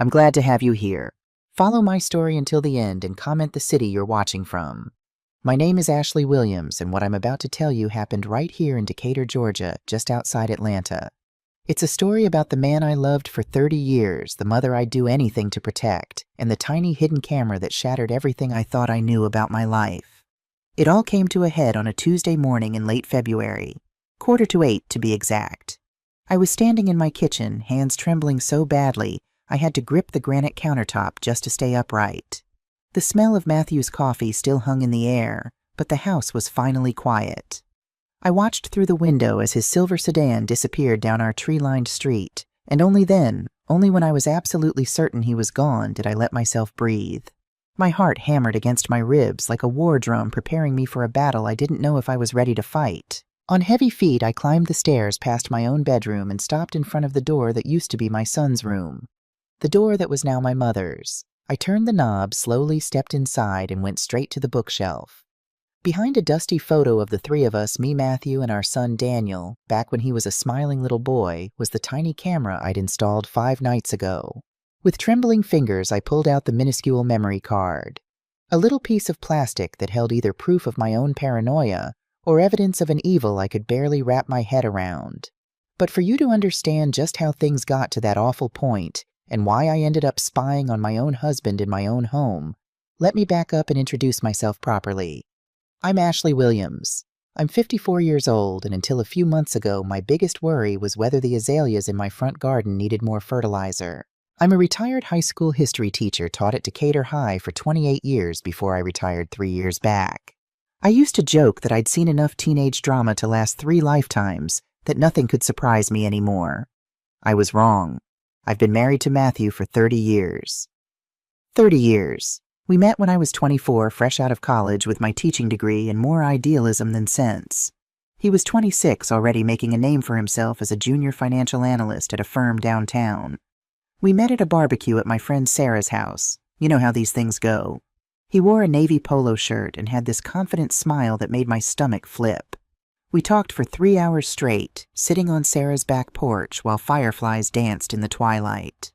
I'm glad to have you here. Follow my story until the end and comment the city you're watching from. My name is Ashley Williams, and what I'm about to tell you happened right here in Decatur, Georgia, just outside Atlanta. It's a story about the man I loved for 30 years, the mother I'd do anything to protect, and the tiny hidden camera that shattered everything I thought I knew about my life. It all came to a head on a Tuesday morning in late February, 7:45 to be exact. I was standing in my kitchen, hands trembling so badly I had to grip the granite countertop just to stay upright. The smell of Matthew's coffee still hung in the air, but the house was finally quiet. I watched through the window as his silver sedan disappeared down our tree-lined street, and only when I was absolutely certain he was gone, did I let myself breathe. My heart hammered against my ribs like a war drum preparing me for a battle I didn't know if I was ready to fight. On heavy feet, I climbed the stairs past my own bedroom and stopped in front of the door that used to be my son's room. The door that was now my mother's. I turned the knob, slowly stepped inside, and went straight to the bookshelf. Behind a dusty photo of the three of us, me, Matthew, and our son Daniel, back when he was a smiling little boy, was the tiny camera I'd installed 5 nights ago. With trembling fingers, I pulled out the minuscule memory card. A little piece of plastic that held either proof of my own paranoia or evidence of an evil I could barely wrap my head around. But for you to understand just how things got to that awful point, and why I ended up spying on my own husband in my own home, let me back up and introduce myself properly. I'm Ashley Williams. I'm 54 years old, and until a few months ago, my biggest worry was whether the azaleas in my front garden needed more fertilizer. I'm a retired high school history teacher, taught at Decatur High for 28 years before I retired 3 years back. I used to joke that I'd seen enough teenage drama to last 3 lifetimes, that nothing could surprise me anymore. I was wrong. I've been married to Matthew for 30 years. 30 years. We met when I was 24, fresh out of college with my teaching degree and more idealism than sense. He was 26, already making a name for himself as a junior financial analyst at a firm downtown. We met at a barbecue at my friend Sarah's house. You know how these things go. He wore a navy polo shirt and had this confident smile that made my stomach flip. We talked for 3 hours straight, sitting on Sarah's back porch while fireflies danced in the twilight.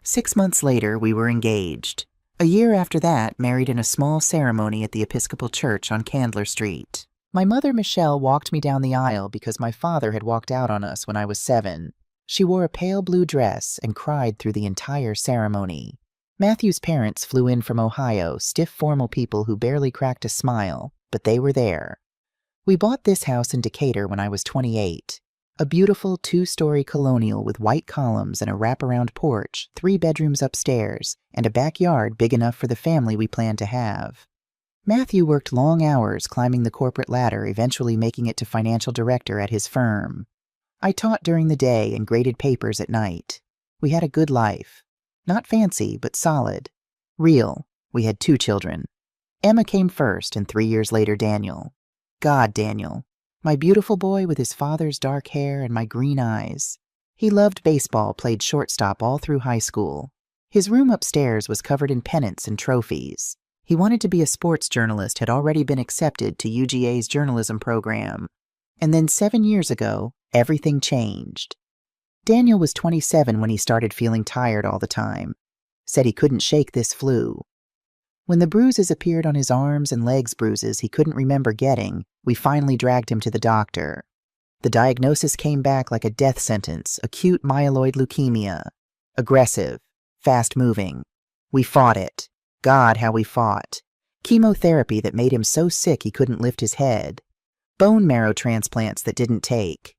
6 months later, we were engaged. A year after that, married in a small ceremony at the Episcopal Church on Candler Street. My mother, Michelle, walked me down the aisle because my father had walked out on us when I was 7. She wore a pale blue dress and cried through the entire ceremony. Matthew's parents flew in from Ohio, stiff formal people who barely cracked a smile, but they were there. We bought this house in Decatur when I was 28. A beautiful 2-story colonial with white columns and a wraparound porch, 3 bedrooms upstairs, and a backyard big enough for the family we planned to have. Matthew worked long hours climbing the corporate ladder, eventually making it to financial director at his firm. I taught during the day and graded papers at night. We had a good life. Not fancy, but solid. Real. We had 2 children. Emma came first, and 3 years later, Daniel. God, Daniel. My beautiful boy with his father's dark hair and my green eyes. He loved baseball, played shortstop all through high school. His room upstairs was covered in pennants and trophies. He wanted to be a sports journalist, had already been accepted to UGA's journalism program. And then 7 years ago, everything changed. Daniel was 27 when he started feeling tired all the time. Said he couldn't shake this flu. When the bruises appeared on his arms and legs, bruises he couldn't remember getting, we finally dragged him to the doctor. The diagnosis came back like a death sentence: acute myeloid leukemia. Aggressive, fast-moving. We fought it. God, how we fought. Chemotherapy that made him so sick he couldn't lift his head. Bone marrow transplants that didn't take.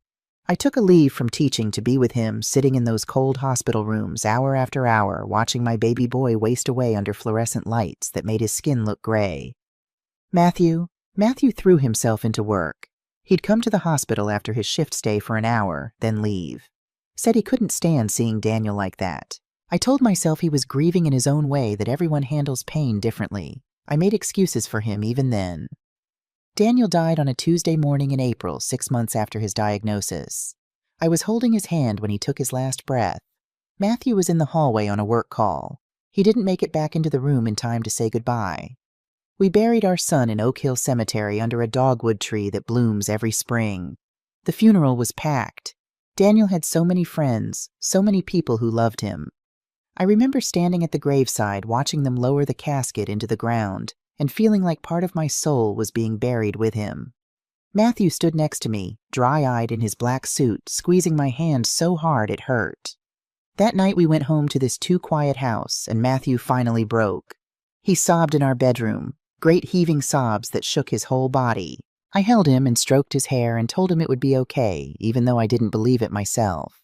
I took a leave from teaching to be with him, sitting in those cold hospital rooms hour after hour, watching my baby boy waste away under fluorescent lights that made his skin look gray. Matthew threw himself into work. He'd come to the hospital after his shift stay for an hour, then leave. Said he couldn't stand seeing Daniel like that. I told myself he was grieving in his own way, that everyone handles pain differently. I made excuses for him even then. Daniel died on a Tuesday morning in April, 6 months after his diagnosis. I was holding his hand when he took his last breath. Matthew was in the hallway on a work call. He didn't make it back into the room in time to say goodbye. We buried our son in Oak Hill Cemetery under a dogwood tree that blooms every spring. The funeral was packed. Daniel had so many friends, so many people who loved him. I remember standing at the graveside watching them lower the casket into the ground and feeling like part of my soul was being buried with him. Matthew stood next to me, dry-eyed in his black suit, squeezing my hand so hard it hurt. That night we went home to this too-quiet house, and Matthew finally broke. He sobbed in our bedroom, great heaving sobs that shook his whole body. I held him and stroked his hair and told him it would be okay, even though I didn't believe it myself.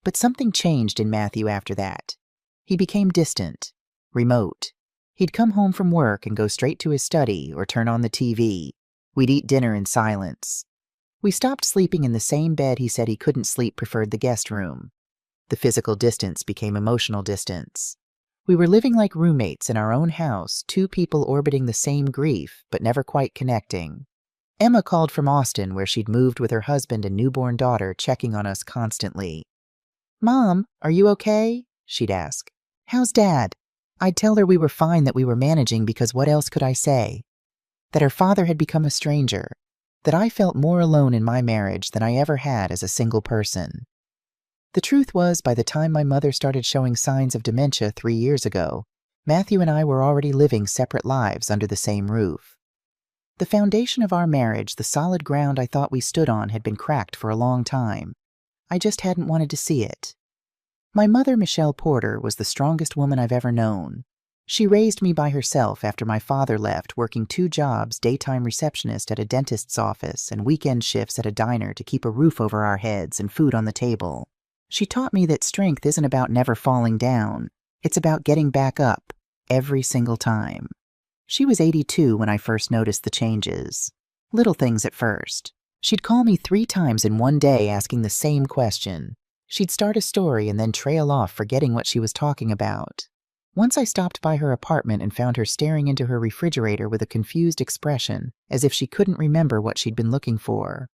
But something changed in Matthew after that. He became distant, remote. He'd come home from work and go straight to his study or turn on the TV. We'd eat dinner in silence. We stopped sleeping in the same bed he said he couldn't sleep preferred the guest room. The physical distance became emotional distance. We were living like roommates in our own house, two people orbiting the same grief, but never quite connecting. Emma called from Austin, where she'd moved with her husband and newborn daughter, checking on us constantly. "Mom, are you okay?" she'd ask. "How's Dad?" I'd tell her we were fine, that we were managing, because what else could I say? That her father had become a stranger, that I felt more alone in my marriage than I ever had as a single person. The truth was, by the time my mother started showing signs of dementia 3 years ago, Matthew and I were already living separate lives under the same roof. The foundation of our marriage, the solid ground I thought we stood on, had been cracked for a long time. I just hadn't wanted to see it. My mother, Michelle Porter, was the strongest woman I've ever known. She raised me by herself after my father left, working 2 jobs, daytime receptionist at a dentist's office and weekend shifts at a diner to keep a roof over our heads and food on the table. She taught me that strength isn't about never falling down. It's about getting back up, every single time. She was 82 when I first noticed the changes. Little things at first. She'd call me 3 times in one day asking the same question. She'd start a story and then trail off, forgetting what she was talking about. Once I stopped by her apartment and found her staring into her refrigerator with a confused expression, as if she couldn't remember what she'd been looking for.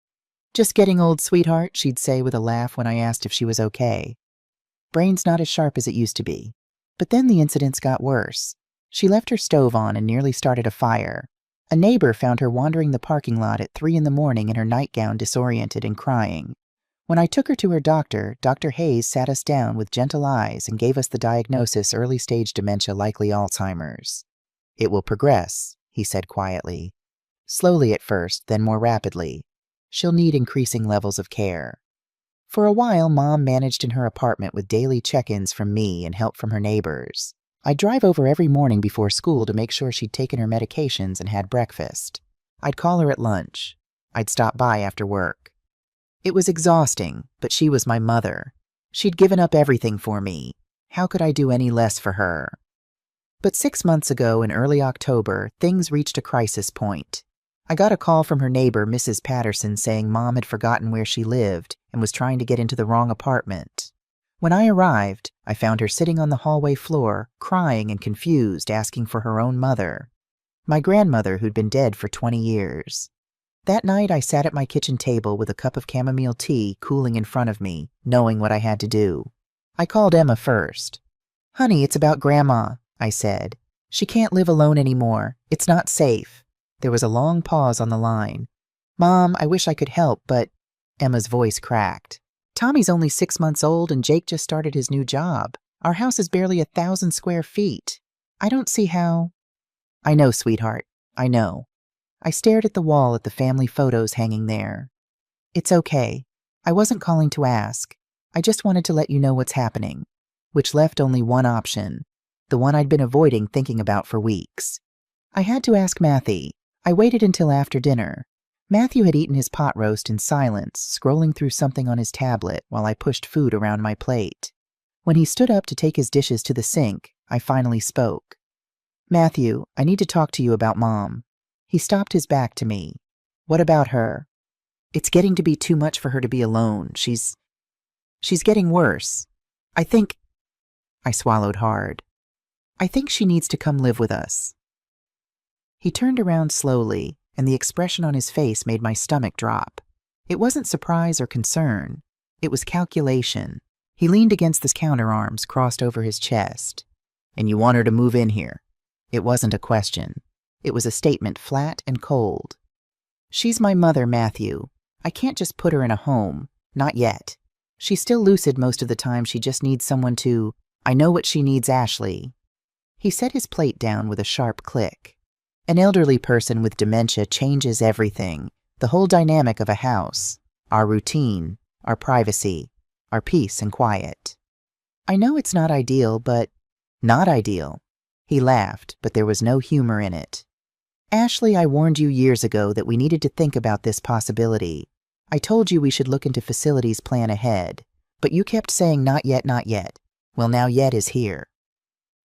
"Just getting old, sweetheart," she'd say with a laugh when I asked if she was okay. Brain's not as sharp as it used to be. But then the incidents got worse. She left her stove on and nearly started a fire. A neighbor found her wandering the parking lot at 3 in the morning in her nightgown, disoriented and crying. When I took her to her doctor, Dr. Hayes sat us down with gentle eyes and gave us the diagnosis: early-stage dementia, likely Alzheimer's. "It will progress," he said quietly. "Slowly at first, then more rapidly. She'll need increasing levels of care." For a while, Mom managed in her apartment with daily check-ins from me and help from her neighbors. I'd drive over every morning before school to make sure she'd taken her medications and had breakfast. I'd call her at lunch. I'd stop by after work. It was exhausting, but she was my mother. She'd given up everything for me. How could I do any less for her? But 6 months ago, in early October, things reached a crisis point. I got a call from her neighbor, Mrs. Patterson, saying Mom had forgotten where she lived and was trying to get into the wrong apartment. When I arrived, I found her sitting on the hallway floor, crying and confused, asking for her own mother. My grandmother, who'd been dead for 20 years. That night, I sat at my kitchen table with a cup of chamomile tea cooling in front of me, knowing what I had to do. I called Emma first. "Honey, it's about Grandma," I said. "She can't live alone anymore. It's not safe." There was a long pause on the line. "Mom, I wish I could help, but—" Emma's voice cracked. "Tommy's only 6 months old and Jake just started his new job. Our house is barely 1,000 square feet. I don't see how—" "I know, sweetheart. I know." I stared at the wall at the family photos hanging there. "It's okay. I wasn't calling to ask. I just wanted to let you know what's happening," which left only one option, the one I'd been avoiding thinking about for weeks. I had to ask Matthew. I waited until after dinner. Matthew had eaten his pot roast in silence, scrolling through something on his tablet while I pushed food around my plate. When he stood up to take his dishes to the sink, I finally spoke. "Matthew, I need to talk to you about Mom." He stopped his back to me. "What about her?" "It's getting to be too much for her to be alone. She's getting worse. I think—" I swallowed hard. "I think she needs to come live with us." He turned around slowly, and the expression on his face made my stomach drop. It wasn't surprise or concern. It was calculation. He leaned against the counter, arms crossed over his chest. "And you want her to move in here?" It wasn't a question. It was a statement, flat and cold. "She's my mother, Matthew. I can't just put her in a home. Not yet. She's still lucid most of the time. She just needs someone to I know what she needs, Ashley. He set his plate down with a sharp click. An elderly person with dementia changes everything, the whole dynamic of a house, our routine, our privacy, our peace and quiet. I know it's not ideal, but not ideal. He laughed, but there was no humor in it. Ashley, I warned you years ago that we needed to think about this possibility. I told you we should look into facilities plan ahead, but you kept saying not yet, not yet. Well, now yet is here.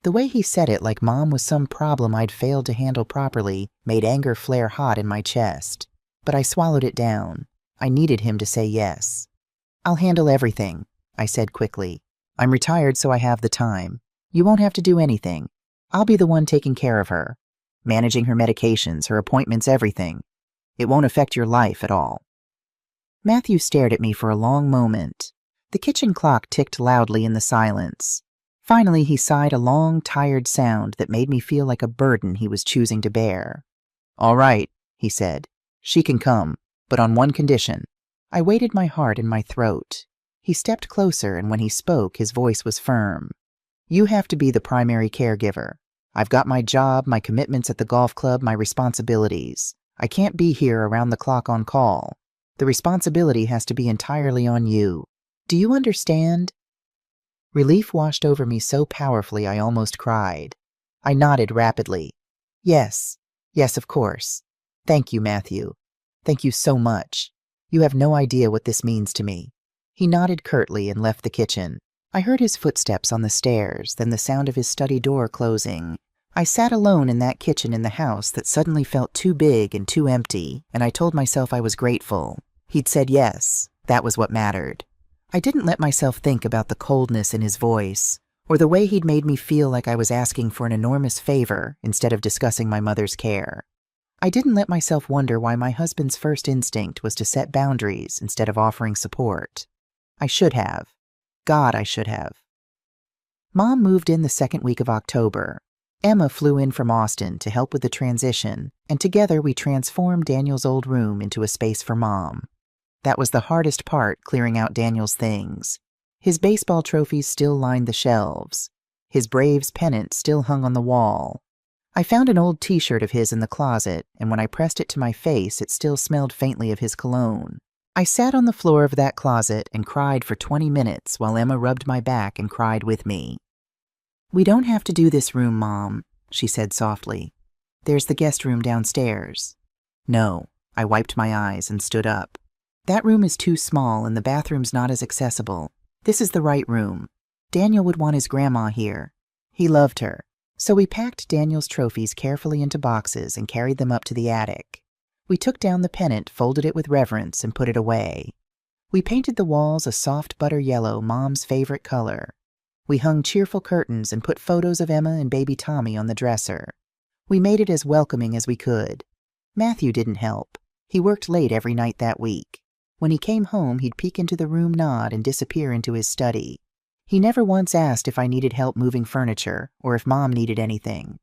The way he said it, like Mom was some problem I'd failed to handle properly, made anger flare hot in my chest. But I swallowed it down. I needed him to say yes. I'll handle everything, I said quickly. I'm retired, so I have the time. You won't have to do anything. I'll be the one taking care of her. Managing her medications, her appointments, everything. It won't affect your life at all. Matthew stared at me for a long moment. The kitchen clock ticked loudly in the silence. Finally, he sighed a long, tired sound that made me feel like a burden he was choosing to bear. All right, he said. She can come, but on one condition. I weighted my heart in my throat. He stepped closer, and when he spoke, his voice was firm. You have to be the primary caregiver. I've got my job, my commitments at the golf club, my responsibilities. I can't be here around the clock on call. The responsibility has to be entirely on you. Do you understand? Relief washed over me so powerfully I almost cried. I nodded rapidly. Yes, of course. Thank you, Matthew. Thank you so much. You have no idea what this means to me. He nodded curtly and left the kitchen. I heard his footsteps on the stairs, then the sound of his study door closing. I sat alone in that kitchen in the house that suddenly felt too big and too empty, and I told myself I was grateful. He'd said yes. That was what mattered. I didn't let myself think about the coldness in his voice, or the way he'd made me feel like I was asking for an enormous favor instead of discussing my mother's care. I didn't let myself wonder why my husband's first instinct was to set boundaries instead of offering support. I should have. God, I should have. Mom moved in the second week of October. Emma flew in from Austin to help with the transition, and together we transformed Daniel's old room into a space for Mom. That was the hardest part, clearing out Daniel's things. His baseball trophies still lined the shelves. His Braves pennant still hung on the wall. I found an old t-shirt of his in the closet, and when I pressed it to my face, it still smelled faintly of his cologne. I sat on the floor of that closet and cried for 20 minutes while Emma rubbed my back and cried with me. We don't have to do this room, Mom, she said softly. There's the guest room downstairs. No, I wiped my eyes and stood up. That room is too small and the bathroom's not as accessible. This is the right room. Daniel would want his grandma here. He loved her. So we packed Daniel's trophies carefully into boxes and carried them up to the attic. We took down the pennant, folded it with reverence, and put it away. We painted the walls a soft butter yellow, Mom's favorite color. We hung cheerful curtains and put photos of Emma and baby Tommy on the dresser. We made it as welcoming as we could. Matthew didn't help. He worked late every night that week. When he came home, he'd peek into the room, nod, and disappear into his study. He never once asked if I needed help moving furniture or if Mom needed anything.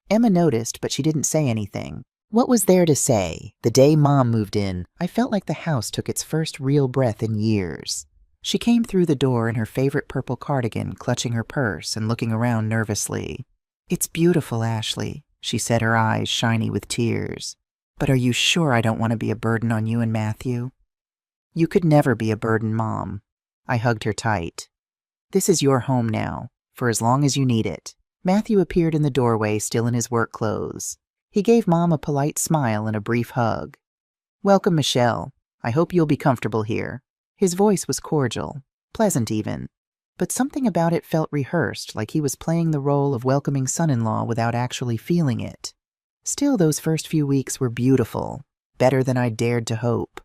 Emma noticed, but she didn't say anything. What was there to say? The day Mom moved in, I felt like the house took its first real breath in years. She came through the door in her favorite purple cardigan, clutching her purse and looking around nervously. It's beautiful, Ashley, she said, her eyes shiny with tears. But are you sure I don't want to be a burden on you and Matthew? You could never be a burden, Mom. I hugged her tight. This is your home now, for as long as you need it. Matthew appeared in the doorway, still in his work clothes. He gave Mom a polite smile and a brief hug. Welcome, Michelle. I hope you'll be comfortable here. His voice was cordial, pleasant even, but something about it felt rehearsed, like he was playing the role of welcoming son-in-law without actually feeling it. Still, those first few weeks were beautiful, better than I'd dared to hope.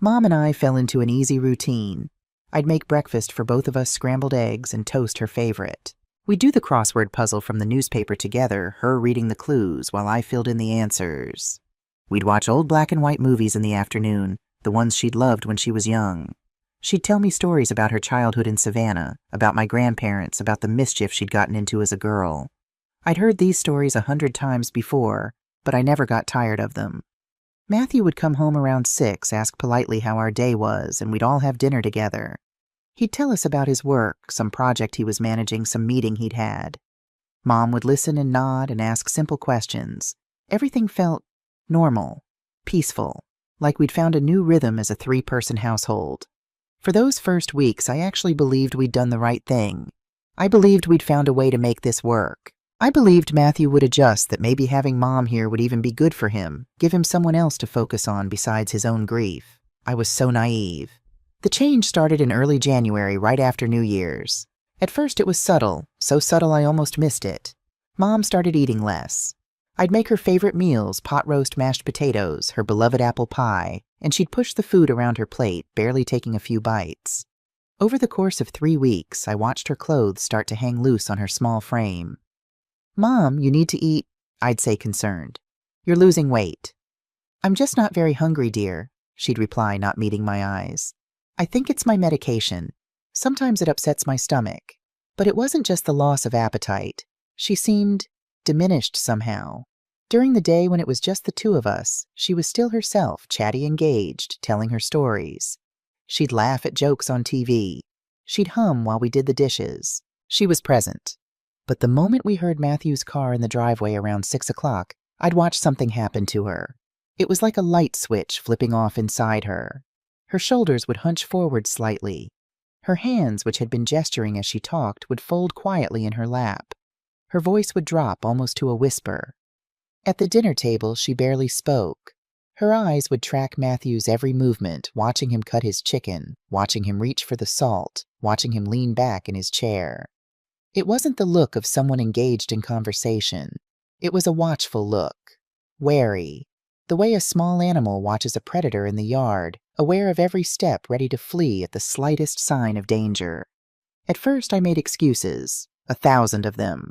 Mom and I fell into an easy routine. I'd make breakfast for both of us, scrambled eggs and toast, her favorite. We'd do the crossword puzzle from the newspaper together, her reading the clues while I filled in the answers. We'd watch old black and white movies in the afternoon, the ones she'd loved when she was young. She'd tell me stories about her childhood in Savannah, about my grandparents, about the mischief she'd gotten into as a girl. I'd heard these stories 100 times before, but I never got tired of them. Matthew would come home around 6, ask politely how our day was, and we'd all have dinner together. He'd tell us about his work, some project he was managing, some meeting he'd had. Mom would listen and nod and ask simple questions. Everything felt normal, peaceful, like we'd found a new rhythm as a 3-person household. For those first weeks, I actually believed we'd done the right thing. I believed we'd found a way to make this work. I believed Matthew would adjust, that maybe having Mom here would even be good for him, give him someone else to focus on besides his own grief. I was so naive. The change started in early January, right after New Year's. At first it was subtle, so subtle I almost missed it. Mom started eating less. I'd make her favorite meals, pot roast mashed potatoes, her beloved apple pie, and she'd push the food around her plate, barely taking a few bites. Over the course of 3 weeks, I watched her clothes start to hang loose on her small frame. "Mom, you need to eat," I'd say, concerned. "You're losing weight." "I'm just not very hungry, dear," she'd reply, not meeting my eyes. "I think it's my medication. Sometimes it upsets my stomach." But it wasn't just the loss of appetite. She seemed diminished somehow. During the day when it was just the two of us, she was still herself, chatty, engaged, telling her stories. She'd laugh at jokes on TV. She'd hum while we did the dishes. She was present. But the moment we heard Matthew's car in the driveway around 6 o'clock, I'd watch something happen to her. It was like a light switch flipping off inside her. Her shoulders would hunch forward slightly. Her hands, which had been gesturing as she talked, would fold quietly in her lap. Her voice would drop almost to a whisper. At the dinner table, she barely spoke. Her eyes would track Matthew's every movement, watching him cut his chicken, watching him reach for the salt, watching him lean back in his chair. It wasn't the look of someone engaged in conversation. It was a watchful look, wary, the way a small animal watches a predator in the yard, aware of every step, ready to flee at the slightest sign of danger. At first, I made excuses, 1,000 of them.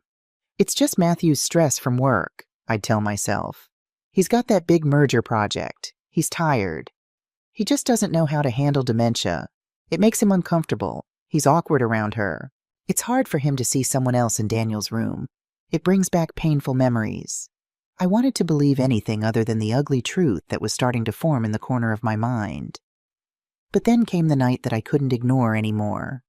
"It's just Matthew's stress from work," I'd tell myself. "He's got that big merger project. He's tired. He just doesn't know how to handle dementia. It makes him uncomfortable. He's awkward around her. It's hard for him to see someone else in Daniel's room. It brings back painful memories." I wanted to believe anything other than the ugly truth that was starting to form in the corner of my mind. But then came the night that I couldn't ignore anymore.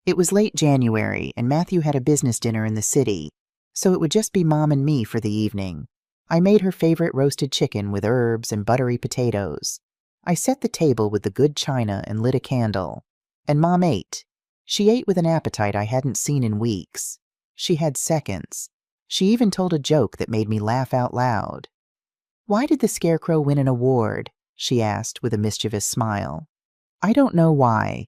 It was late January, and Matthew had a business dinner in the city, so it would just be Mom and me for the evening. I made her favorite roasted chicken with herbs and buttery potatoes. I set the table with the good china and lit a candle. And Mom ate. She ate with an appetite I hadn't seen in weeks. She had seconds. She even told a joke that made me laugh out loud. "Why did the Scarecrow win an award?" she asked with a mischievous smile. "I don't know why.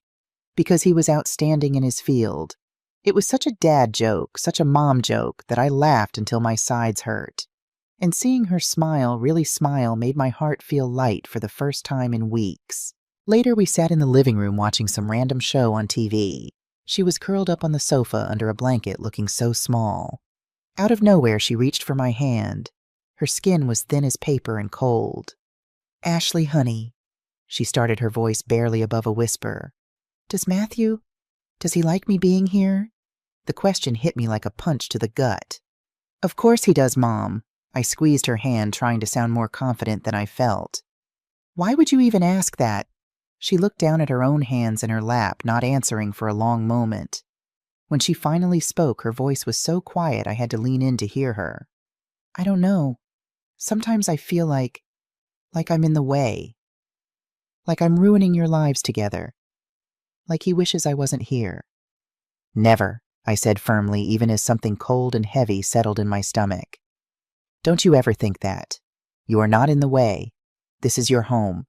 Because he was outstanding in his field." It was such a dad joke, such a mom joke, that I laughed until my sides hurt. And seeing her smile, really smile, made my heart feel light for the first time in weeks. Later, we sat in the living room watching some random show on TV. She was curled up on the sofa under a blanket, looking so small. Out of nowhere, she reached for my hand. Her skin was thin as paper and cold. "Ashley, honey," she started, her voice barely above a whisper. Does he like me being here?" The question hit me like a punch to the gut. "Of course he does, Mom." I squeezed her hand, trying to sound more confident than I felt. "Why would you even ask that?" She looked down at her own hands in her lap, not answering for a long moment. When she finally spoke, her voice was so quiet I had to lean in to hear her. "I don't know. Sometimes I feel like I'm in the way. Like I'm ruining your lives together. Like he wishes I wasn't here." "Never," I said firmly, even as something cold and heavy settled in my stomach. "Don't you ever think that. You are not in the way. This is your home.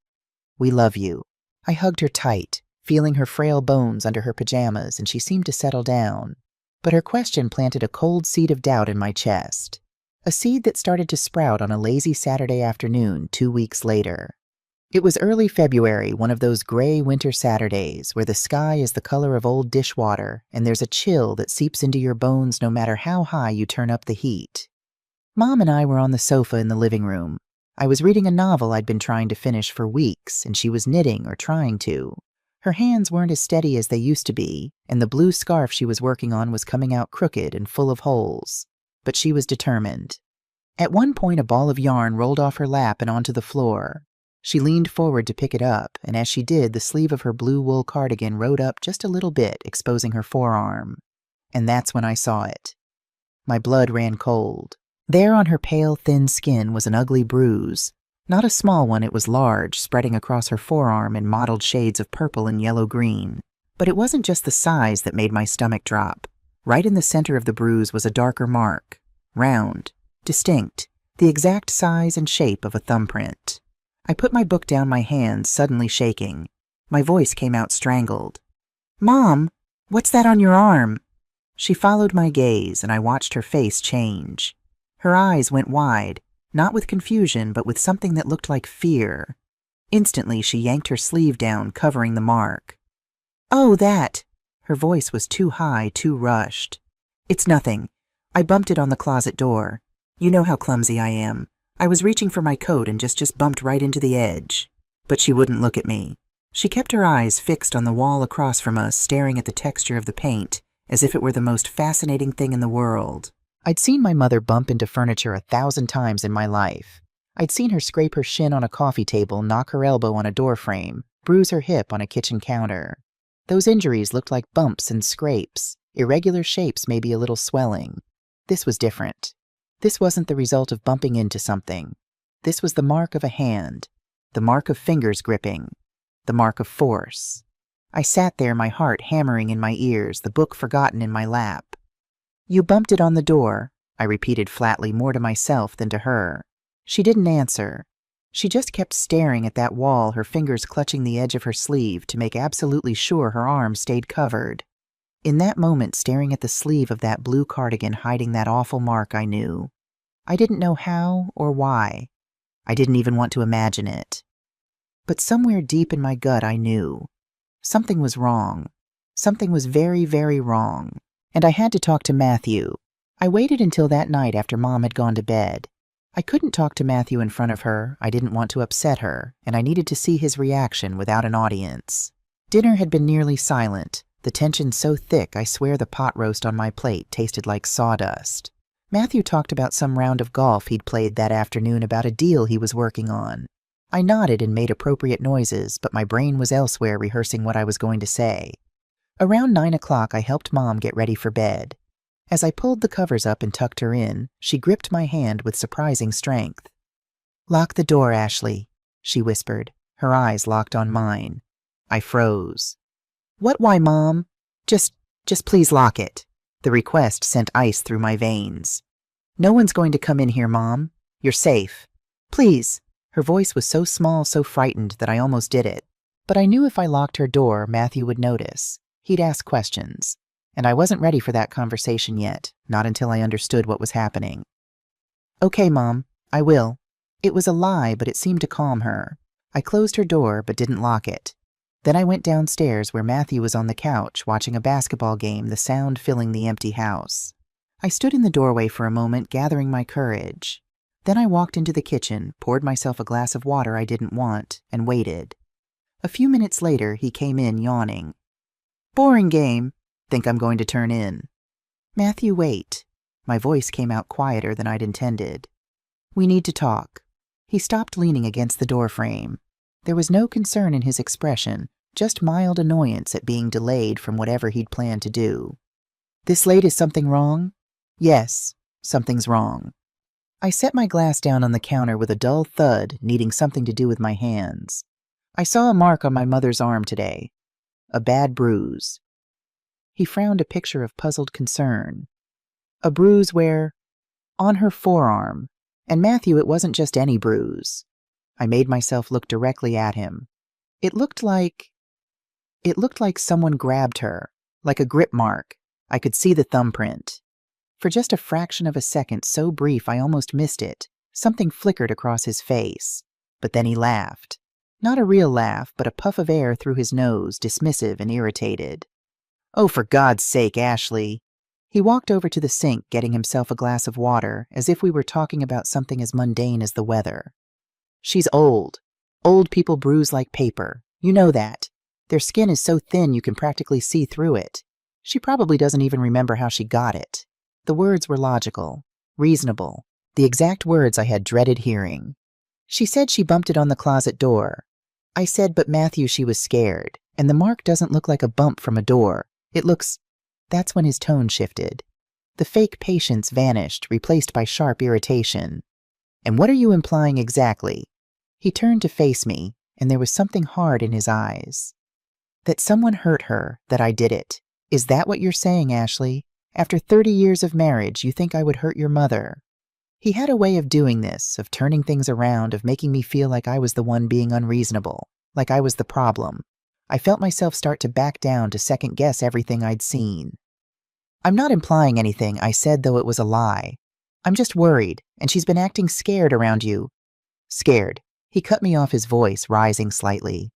We love you." I hugged her tight, feeling her frail bones under her pajamas, and she seemed to settle down. But her question planted a cold seed of doubt in my chest. A seed that started to sprout on a lazy Saturday afternoon 2 weeks later. It was early February, one of those gray winter Saturdays where the sky is the color of old dishwater and there's a chill that seeps into your bones no matter how high you turn up the heat. Mom and I were on the sofa in the living room. I was reading a novel I'd been trying to finish for weeks, and she was knitting or trying to. Her hands weren't as steady as they used to be, and the blue scarf she was working on was coming out crooked and full of holes. But she was determined. At one point, a ball of yarn rolled off her lap and onto the floor. She leaned forward to pick it up, and as she did, the sleeve of her blue wool cardigan rode up just a little bit, exposing her forearm. And that's when I saw it. My blood ran cold. There on her pale, thin skin was an ugly bruise. Not a small one, it was large, spreading across her forearm in mottled shades of purple and yellow-green. But it wasn't just the size that made my stomach drop. Right in the center of the bruise was a darker mark. Round, distinct, the exact size and shape of a thumbprint. I put my book down, my hands suddenly shaking. My voice came out strangled. "Mom, what's that on your arm?" She followed my gaze, and I watched her face change. Her eyes went wide, not with confusion, but with something that looked like fear. Instantly, she yanked her sleeve down, covering the mark. "Oh, that!" Her voice was too high, too rushed. "It's nothing. I bumped it on the closet door. You know how clumsy I am. I was reaching for my coat and just bumped right into the edge." But she wouldn't look at me. She kept her eyes fixed on the wall across from us, staring at the texture of the paint, as if it were the most fascinating thing in the world. I'd seen my mother bump into furniture 1,000 times in my life. I'd seen her scrape her shin on a coffee table, knock her elbow on a door frame, bruise her hip on a kitchen counter. Those injuries looked like bumps and scrapes, irregular shapes, maybe a little swelling. This was different. This wasn't the result of bumping into something. This was the mark of a hand, the mark of fingers gripping, the mark of force. I sat there, my heart hammering in my ears, the book forgotten in my lap. "You bumped it on the door," I repeated flatly, more to myself than to her. She didn't answer. She just kept staring at that wall, her fingers clutching the edge of her sleeve to make absolutely sure her arm stayed covered. In that moment, staring at the sleeve of that blue cardigan hiding that awful mark, I knew. I didn't know how or why. I didn't even want to imagine it. But somewhere deep in my gut, I knew. Something was wrong. Something was very, very wrong. And I had to talk to Matthew. I waited until that night after Mom had gone to bed. I couldn't talk to Matthew in front of her. I didn't want to upset her, and I needed to see his reaction without an audience. Dinner had been nearly silent, the tension so thick I swear the pot roast on my plate tasted like sawdust. Matthew talked about some round of golf he'd played that afternoon, about a deal he was working on. I nodded and made appropriate noises, but my brain was elsewhere rehearsing what I was going to say. Around 9 o'clock, I helped Mom get ready for bed. As I pulled the covers up and tucked her in, she gripped my hand with surprising strength. "Lock the door, Ashley," she whispered, her eyes locked on mine. I froze. "What, why, Mom? Just please lock it." The request sent ice through my veins. "No one's going to come in here, Mom. You're safe. Please." Her voice was so small, so frightened that I almost did it. But I knew if I locked her door, Matthew would notice. He'd ask questions. And I wasn't ready for that conversation yet, not until I understood what was happening. "Okay, Mom, I will." It was a lie, but it seemed to calm her. I closed her door, but didn't lock it. Then I went downstairs where Matthew was on the couch watching a basketball game, the sound filling the empty house. I stood in the doorway for a moment, gathering my courage. Then I walked into the kitchen, poured myself a glass of water I didn't want, and waited. A few minutes later, he came in yawning. "Boring game. Think I'm going to turn in." "Matthew, wait." My voice came out quieter than I'd intended. "We need to talk." He stopped, leaning against the doorframe. There was no concern in his expression, just mild annoyance at being delayed from whatever he'd planned to do. "This late, is something wrong?" "Yes, something's wrong." I set my glass down on the counter with a dull thud, needing something to do with my hands. "I saw a mark on my mother's arm today. A bad bruise." He frowned, a picture of puzzled concern. "A bruise where?" "On her forearm. And Matthew, it wasn't just any bruise." I made myself look directly at him. It looked like someone grabbed her, like a grip mark. I could see the thumbprint. For just a fraction of a second, so brief I almost missed it, something flickered across his face. But then he laughed. Not a real laugh, but a puff of air through his nose, dismissive and irritated. "Oh, for God's sake, Ashley." He walked over to the sink, getting himself a glass of water, as if we were talking about something as mundane as the weather. "She's old. Old people bruise like paper. You know that. Their skin is so thin you can practically see through it. She probably doesn't even remember how she got it." The words were logical, reasonable, the exact words I had dreaded hearing. She said she bumped it on the closet door. I said, but Matthew, she was scared, and the mark doesn't look like a bump from a door. It looks... That's when his tone shifted. The fake patience vanished, replaced by sharp irritation. And what are you implying exactly? He turned to face me, and there was something hard in his eyes. That someone hurt her, that I did it. Is that what you're saying, Ashley? After 30 years of marriage, you think I would hurt your mother? He had a way of doing this, of turning things around, of making me feel like I was the one being unreasonable, like I was the problem. I felt myself start to back down, to second-guess everything I'd seen. I'm not implying anything, I said, though it was a lie. I'm just worried, and she's been acting scared around you. Scared. He cut me off, his voice rising slightly.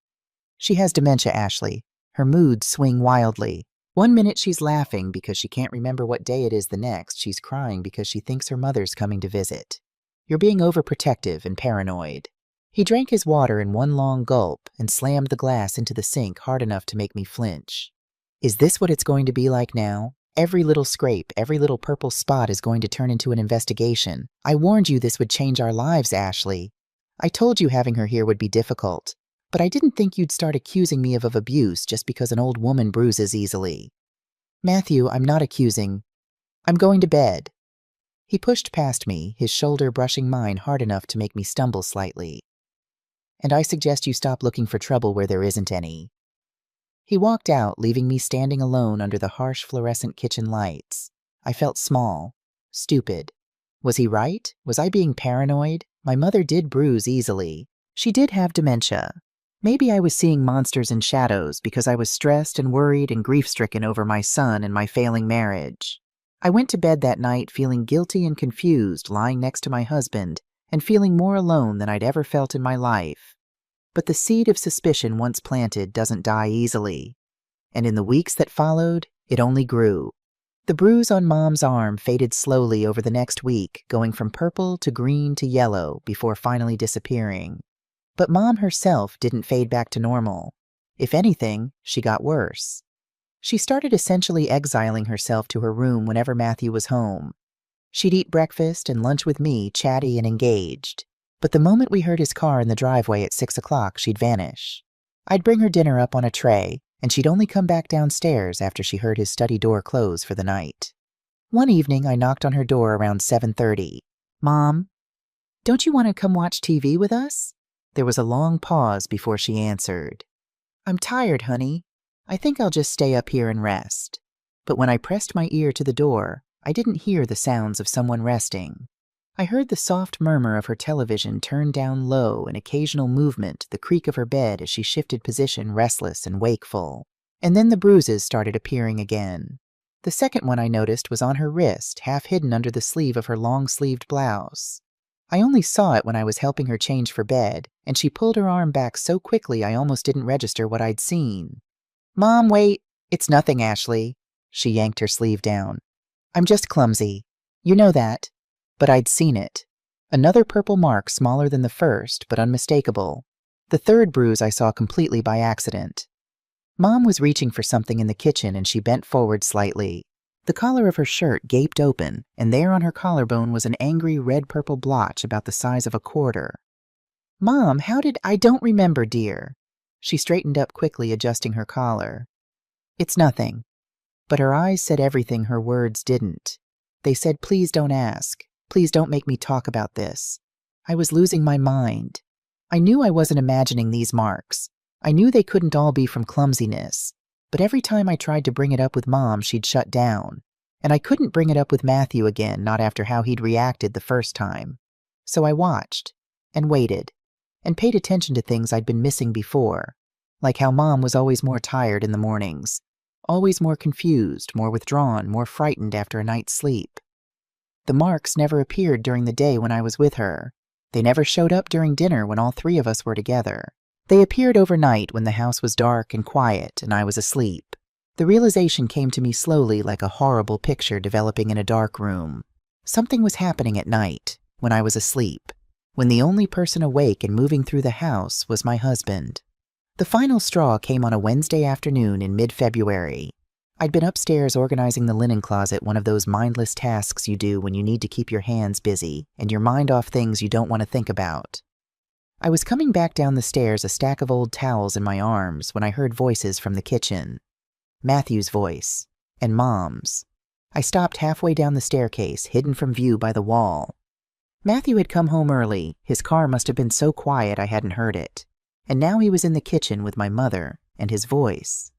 She has dementia, Ashley. Her moods swing wildly. One minute she's laughing because she can't remember what day it is, the next she's crying because she thinks her mother's coming to visit. You're being overprotective and paranoid. He drank his water in one long gulp and slammed the glass into the sink hard enough to make me flinch. Is this what it's going to be like now? Every little scrape, every little purple spot is going to turn into an investigation. I warned you this would change our lives, Ashley. I told you having her here would be difficult. But I didn't think you'd start accusing me of abuse just because an old woman bruises easily. Matthew, I'm not accusing. I'm going to bed. He pushed past me, his shoulder brushing mine hard enough to make me stumble slightly. And I suggest you stop looking for trouble where there isn't any. He walked out, leaving me standing alone under the harsh fluorescent kitchen lights. I felt small, stupid. Was he right? Was I being paranoid? My mother did bruise easily. She did have dementia. Maybe I was seeing monsters in shadows because I was stressed and worried and grief-stricken over my son and my failing marriage. I went to bed that night feeling guilty and confused, lying next to my husband, and feeling more alone than I'd ever felt in my life. But the seed of suspicion once planted doesn't die easily. And in the weeks that followed, it only grew. The bruise on Mom's arm faded slowly over the next week, going from purple to green to yellow before finally disappearing. But Mom herself didn't fade back to normal. If anything, she got worse. She started essentially exiling herself to her room whenever Matthew was home. She'd eat breakfast and lunch with me, chatty and engaged. But the moment we heard his car in the driveway at 6 o'clock, she'd vanish. I'd bring her dinner up on a tray, and she'd only come back downstairs after she heard his study door close for the night. One evening, I knocked on her door around 7:30. Mom, don't you want to come watch TV with us? There was a long pause before she answered. I'm tired, honey. I think I'll just stay up here and rest. But when I pressed my ear to the door, I didn't hear the sounds of someone resting. I heard the soft murmur of her television turned down low, an occasional movement, the creak of her bed as she shifted position, restless and wakeful. And then the bruises started appearing again. The second one I noticed was on her wrist, half hidden under the sleeve of her long-sleeved blouse. I only saw it when I was helping her change for bed, and she pulled her arm back so quickly I almost didn't register what I'd seen. Mom, wait. It's nothing, Ashley. She yanked her sleeve down. I'm just clumsy. You know that. But I'd seen it. Another purple mark smaller than the first, but unmistakable. The third bruise I saw completely by accident. Mom was reaching for something in the kitchen and she bent forward slightly. The collar of her shirt gaped open, and there on her collarbone was an angry red-purple blotch about the size of a quarter. Mom, how did... I don't remember, dear. She straightened up quickly, adjusting her collar. It's nothing. But her eyes said everything her words didn't. They said, please don't ask. Please don't make me talk about this. I was losing my mind. I knew I wasn't imagining these marks. I knew they couldn't all be from clumsiness. But every time I tried to bring it up with Mom, she'd shut down. And I couldn't bring it up with Matthew again, not after how he'd reacted the first time. So I watched, and waited, and paid attention to things I'd been missing before, like how Mom was always more tired in the mornings, always more confused, more withdrawn, more frightened after a night's sleep. The marks never appeared during the day when I was with her. They never showed up during dinner when all three of us were together. They appeared overnight when the house was dark and quiet and I was asleep. The realization came to me slowly like a horrible picture developing in a dark room. Something was happening at night, when I was asleep, when the only person awake and moving through the house was my husband. The final straw came on a Wednesday afternoon in mid-February. I'd been upstairs organizing the linen closet, one of those mindless tasks you do when you need to keep your hands busy and your mind off things you don't want to think about. I was coming back down the stairs, a stack of old towels in my arms, when I heard voices from the kitchen. Matthew's voice, and Mom's. I stopped halfway down the staircase, hidden from view by the wall. Matthew had come home early. His car must have been so quiet I hadn't heard it. And now he was in the kitchen with my mother, and his voice.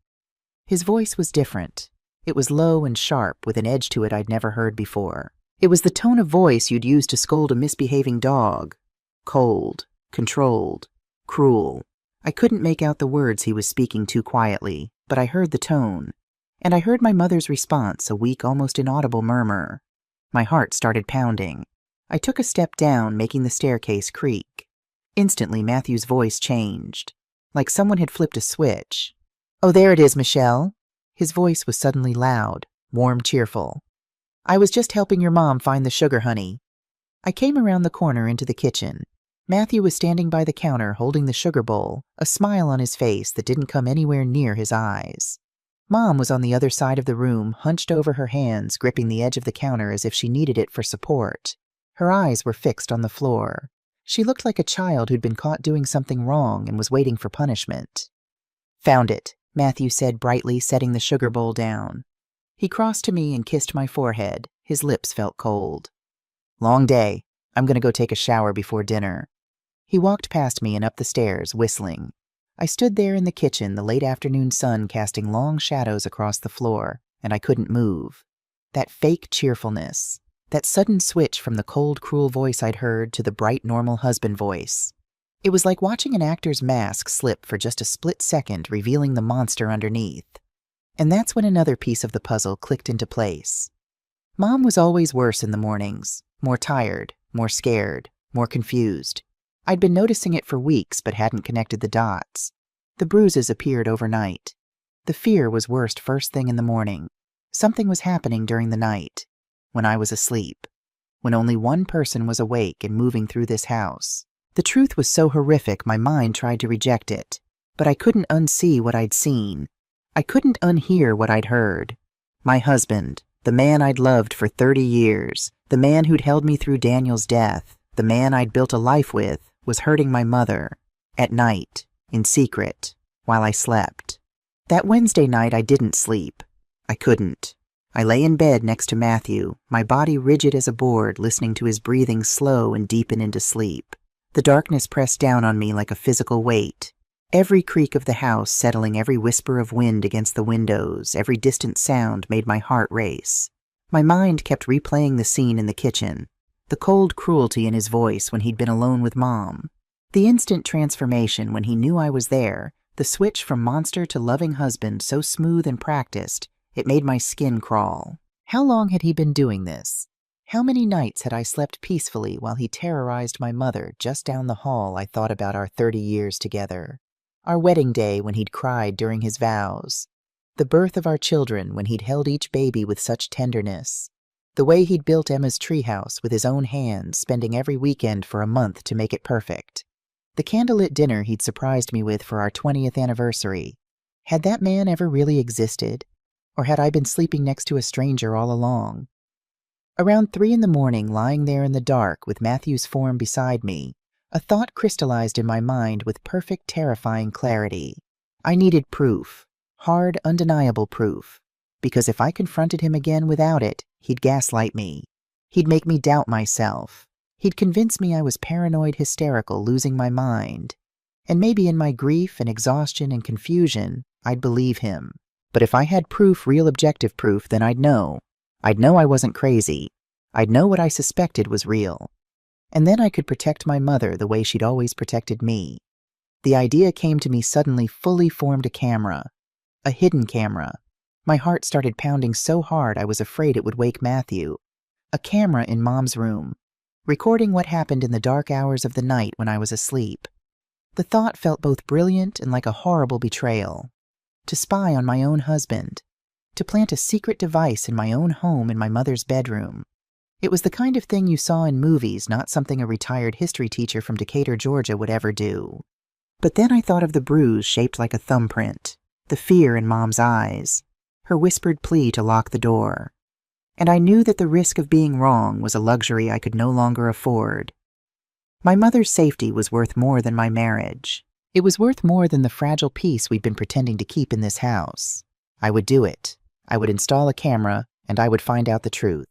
His voice was different. It was low and sharp, with an edge to it I'd never heard before. It was the tone of voice you'd use to scold a misbehaving dog. Cold, controlled, cruel. I couldn't make out the words he was speaking too quietly, but I heard the tone. And I heard my mother's response, a weak, almost inaudible murmur. My heart started pounding. I took a step down, making the staircase creak. Instantly, Matthew's voice changed, like someone had flipped a switch. "Oh, there it is, Michelle." His voice was suddenly loud, warm, cheerful. "I was just helping your mom find the sugar, honey." I came around the corner into the kitchen. Matthew was standing by the counter holding the sugar bowl, a smile on his face that didn't come anywhere near his eyes. Mom was on the other side of the room, hunched over her hands, gripping the edge of the counter as if she needed it for support. Her eyes were fixed on the floor. She looked like a child who'd been caught doing something wrong and was waiting for punishment. "Found it," Matthew said brightly, setting the sugar bowl down. He crossed to me and kissed my forehead. His lips felt cold. "Long day. I'm going to go take a shower before dinner." He walked past me and up the stairs, whistling. I stood there in the kitchen, the late afternoon sun casting long shadows across the floor, and I couldn't move. That fake cheerfulness. That sudden switch from the cold, cruel voice I'd heard to the bright, normal husband voice. It was like watching an actor's mask slip for just a split second, revealing the monster underneath. And that's when another piece of the puzzle clicked into place. Mom was always worse in the mornings, more tired, more scared, more confused. I'd been noticing it for weeks but hadn't connected the dots. The bruises appeared overnight. The fear was worst first thing in the morning. Something was happening during the night. When I was asleep, when only one person was awake and moving through this house. The truth was so horrific my mind tried to reject it, but I couldn't unsee what I'd seen. I couldn't unhear what I'd heard. My husband, the man I'd loved for 30 years, the man who'd held me through Daniel's death, the man I'd built a life with, was hurting my mother, at night, in secret, while I slept. That Wednesday night I didn't sleep. I couldn't. I lay in bed next to Matthew, my body rigid as a board, listening to his breathing slow and deepen into sleep. The darkness pressed down on me like a physical weight. Every creak of the house settling, every whisper of wind against the windows, every distant sound made my heart race. My mind kept replaying the scene in the kitchen, the cold cruelty in his voice when he'd been alone with Mom, the instant transformation when he knew I was there, the switch from monster to loving husband so smooth and practiced, it made my skin crawl. How long had he been doing this? How many nights had I slept peacefully while he terrorized my mother just down the hall? I thought about our 30 years together. Our wedding day when he'd cried during his vows. The birth of our children when he'd held each baby with such tenderness. The way he'd built Emma's treehouse with his own hands, spending every weekend for a month to make it perfect. The candlelit dinner he'd surprised me with for our 20th anniversary. Had that man ever really existed? Or had I been sleeping next to a stranger all along? Around 3 a.m, lying there in the dark with Matthew's form beside me, a thought crystallized in my mind with perfect, terrifying clarity. I needed proof. Hard, undeniable proof. Because if I confronted him again without it, he'd gaslight me. He'd make me doubt myself. He'd convince me I was paranoid, hysterical, losing my mind. And maybe in my grief and exhaustion and confusion, I'd believe him. But if I had proof, real objective proof, then I'd know. I'd know I wasn't crazy. I'd know what I suspected was real. And then I could protect my mother the way she'd always protected me. The idea came to me suddenly, fully formed a camera. A hidden camera. My heart started pounding so hard I was afraid it would wake Matthew. A camera in Mom's room, recording what happened in the dark hours of the night when I was asleep. The thought felt both brilliant and like a horrible betrayal. To spy on my own husband. To plant a secret device in my own home in my mother's bedroom. It was the kind of thing you saw in movies, not something a retired history teacher from Decatur, Georgia would ever do. But then I thought of the bruise shaped like a thumbprint, the fear in Mom's eyes, her whispered plea to lock the door. And I knew that the risk of being wrong was a luxury I could no longer afford. My mother's safety was worth more than my marriage. It was worth more than the fragile peace we'd been pretending to keep in this house. I would do it. I would install a camera, and I would find out the truth.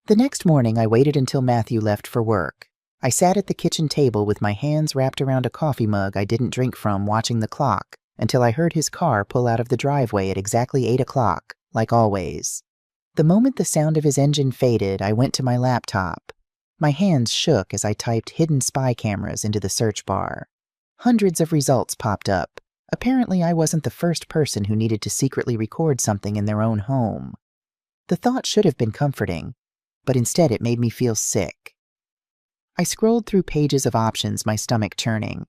The next morning, I waited until Matthew left for work. I sat at the kitchen table with my hands wrapped around a coffee mug I didn't drink from, watching the clock, until I heard his car pull out of the driveway at exactly 8 o'clock, like always. The moment the sound of his engine faded, I went to my laptop. My hands shook as I typed hidden spy cameras into the search bar. Hundreds of results popped up. Apparently, I wasn't the first person who needed to secretly record something in their own home. The thought should have been comforting, but instead it made me feel sick. I scrolled through pages of options, my stomach churning.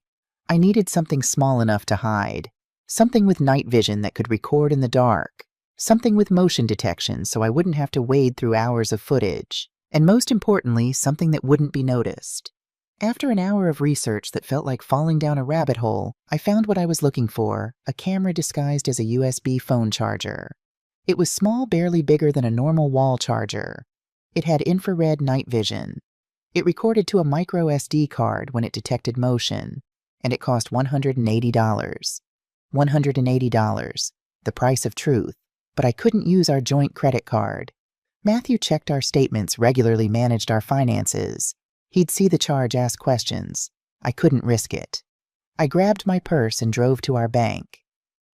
I needed something small enough to hide, something with night vision that could record in the dark, something with motion detection so I wouldn't have to wade through hours of footage, and most importantly, something that wouldn't be noticed. After an hour of research that felt like falling down a rabbit hole, I found what I was looking for, a camera disguised as a USB phone charger. It was small, barely bigger than a normal wall charger. It had infrared night vision. It recorded to a micro SD card when it detected motion, and it cost $180. $180, the price of truth, but I couldn't use our joint credit card. Matthew checked our statements, regularly managed our finances. He'd see the charge, ask questions. I couldn't risk it. I grabbed my purse and drove to our bank.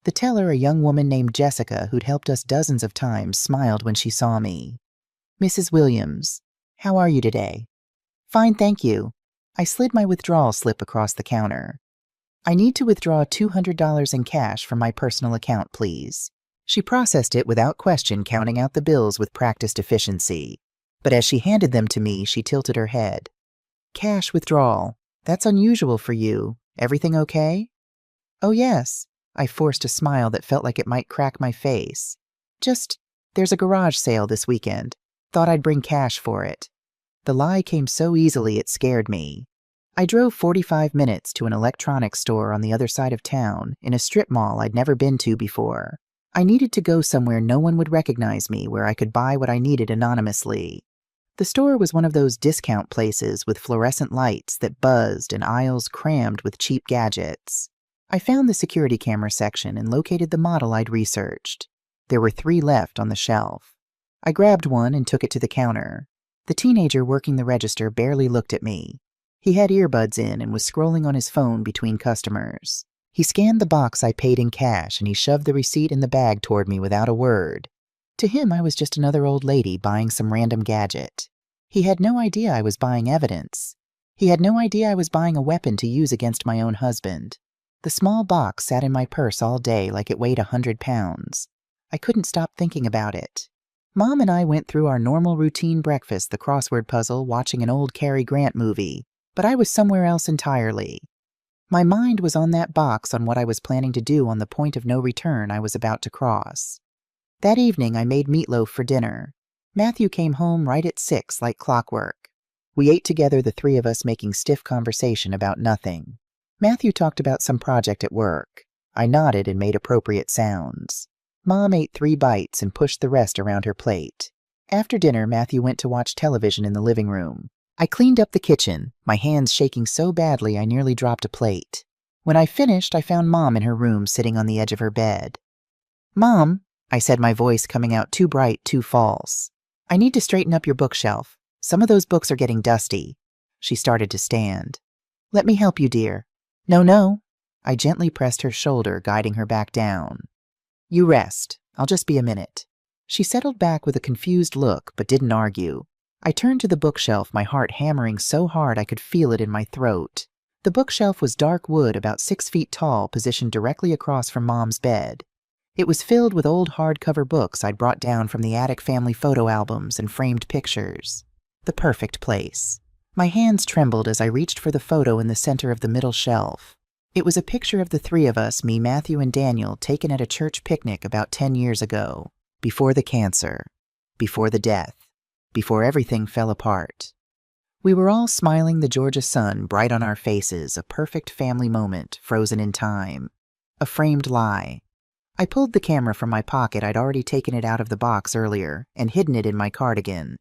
The teller, a young woman named Jessica, who'd helped us dozens of times, smiled when she saw me. "Mrs. Williams, how are you today?" "Fine, thank you." I slid my withdrawal slip across the counter. "I need to withdraw $200 in cash from my personal account, please." She processed it without question, counting out the bills with practiced efficiency. But as she handed them to me, she tilted her head. "Cash withdrawal. That's unusual for you. Everything okay?" "Oh, yes." I forced a smile that felt like it might crack my face. There's a garage sale this weekend. Thought I'd bring cash for it." The lie came so easily it scared me. I drove 45 minutes to an electronics store on the other side of town, in a strip mall I'd never been to before. I needed to go somewhere no one would recognize me, where I could buy what I needed anonymously. The store was one of those discount places with fluorescent lights that buzzed and aisles crammed with cheap gadgets. I found the security camera section and located the model I'd researched. There were 3 left on the shelf. I grabbed one and took it to the counter. The teenager working the register barely looked at me. He had earbuds in and was scrolling on his phone between customers. He scanned the box I paid in cash, and he shoved the receipt in the bag toward me without a word. To him, I was just another old lady buying some random gadget. He had no idea I was buying evidence. He had no idea I was buying a weapon to use against my own husband. The small box sat in my purse all day like it weighed 100 pounds. I couldn't stop thinking about it. Mom and I went through our normal routine breakfast, the crossword puzzle, watching an old Cary Grant movie, but I was somewhere else entirely. My mind was on that box, on what I was planning to do on the point of no return I was about to cross. That evening, I made meatloaf for dinner. Matthew came home right at 6, like clockwork. We ate together, the 3 of us making stiff conversation about nothing. Matthew talked about some project at work. I nodded and made appropriate sounds. Mom ate 3 bites and pushed the rest around her plate. After dinner, Matthew went to watch television in the living room. I cleaned up the kitchen, my hands shaking so badly I nearly dropped a plate. When I finished, I found Mom in her room, sitting on the edge of her bed. "Mom," I said, my voice coming out too bright, too false. "I need to straighten up your bookshelf. Some of those books are getting dusty." She started to stand. "Let me help you, dear." No. I gently pressed her shoulder, guiding her back down. "You rest. I'll just be a minute." She settled back with a confused look, but didn't argue. I turned to the bookshelf, my heart hammering so hard I could feel it in my throat. The bookshelf was dark wood, about 6 feet tall, positioned directly across from Mom's bed. It was filled with old hardcover books I'd brought down from the attic family photo albums and framed pictures. The perfect place. My hands trembled as I reached for the photo in the center of the middle shelf. It was a picture of the 3 of us, me, Matthew, and Daniel, taken at a church picnic about 10 years ago. Before the cancer. Before the death. Before everything fell apart. We were all smiling, the Georgia sun bright on our faces, a perfect family moment, frozen in time. A framed lie. I pulled the camera from my pocket. I'd already taken it out of the box earlier and hidden it in my cardigan.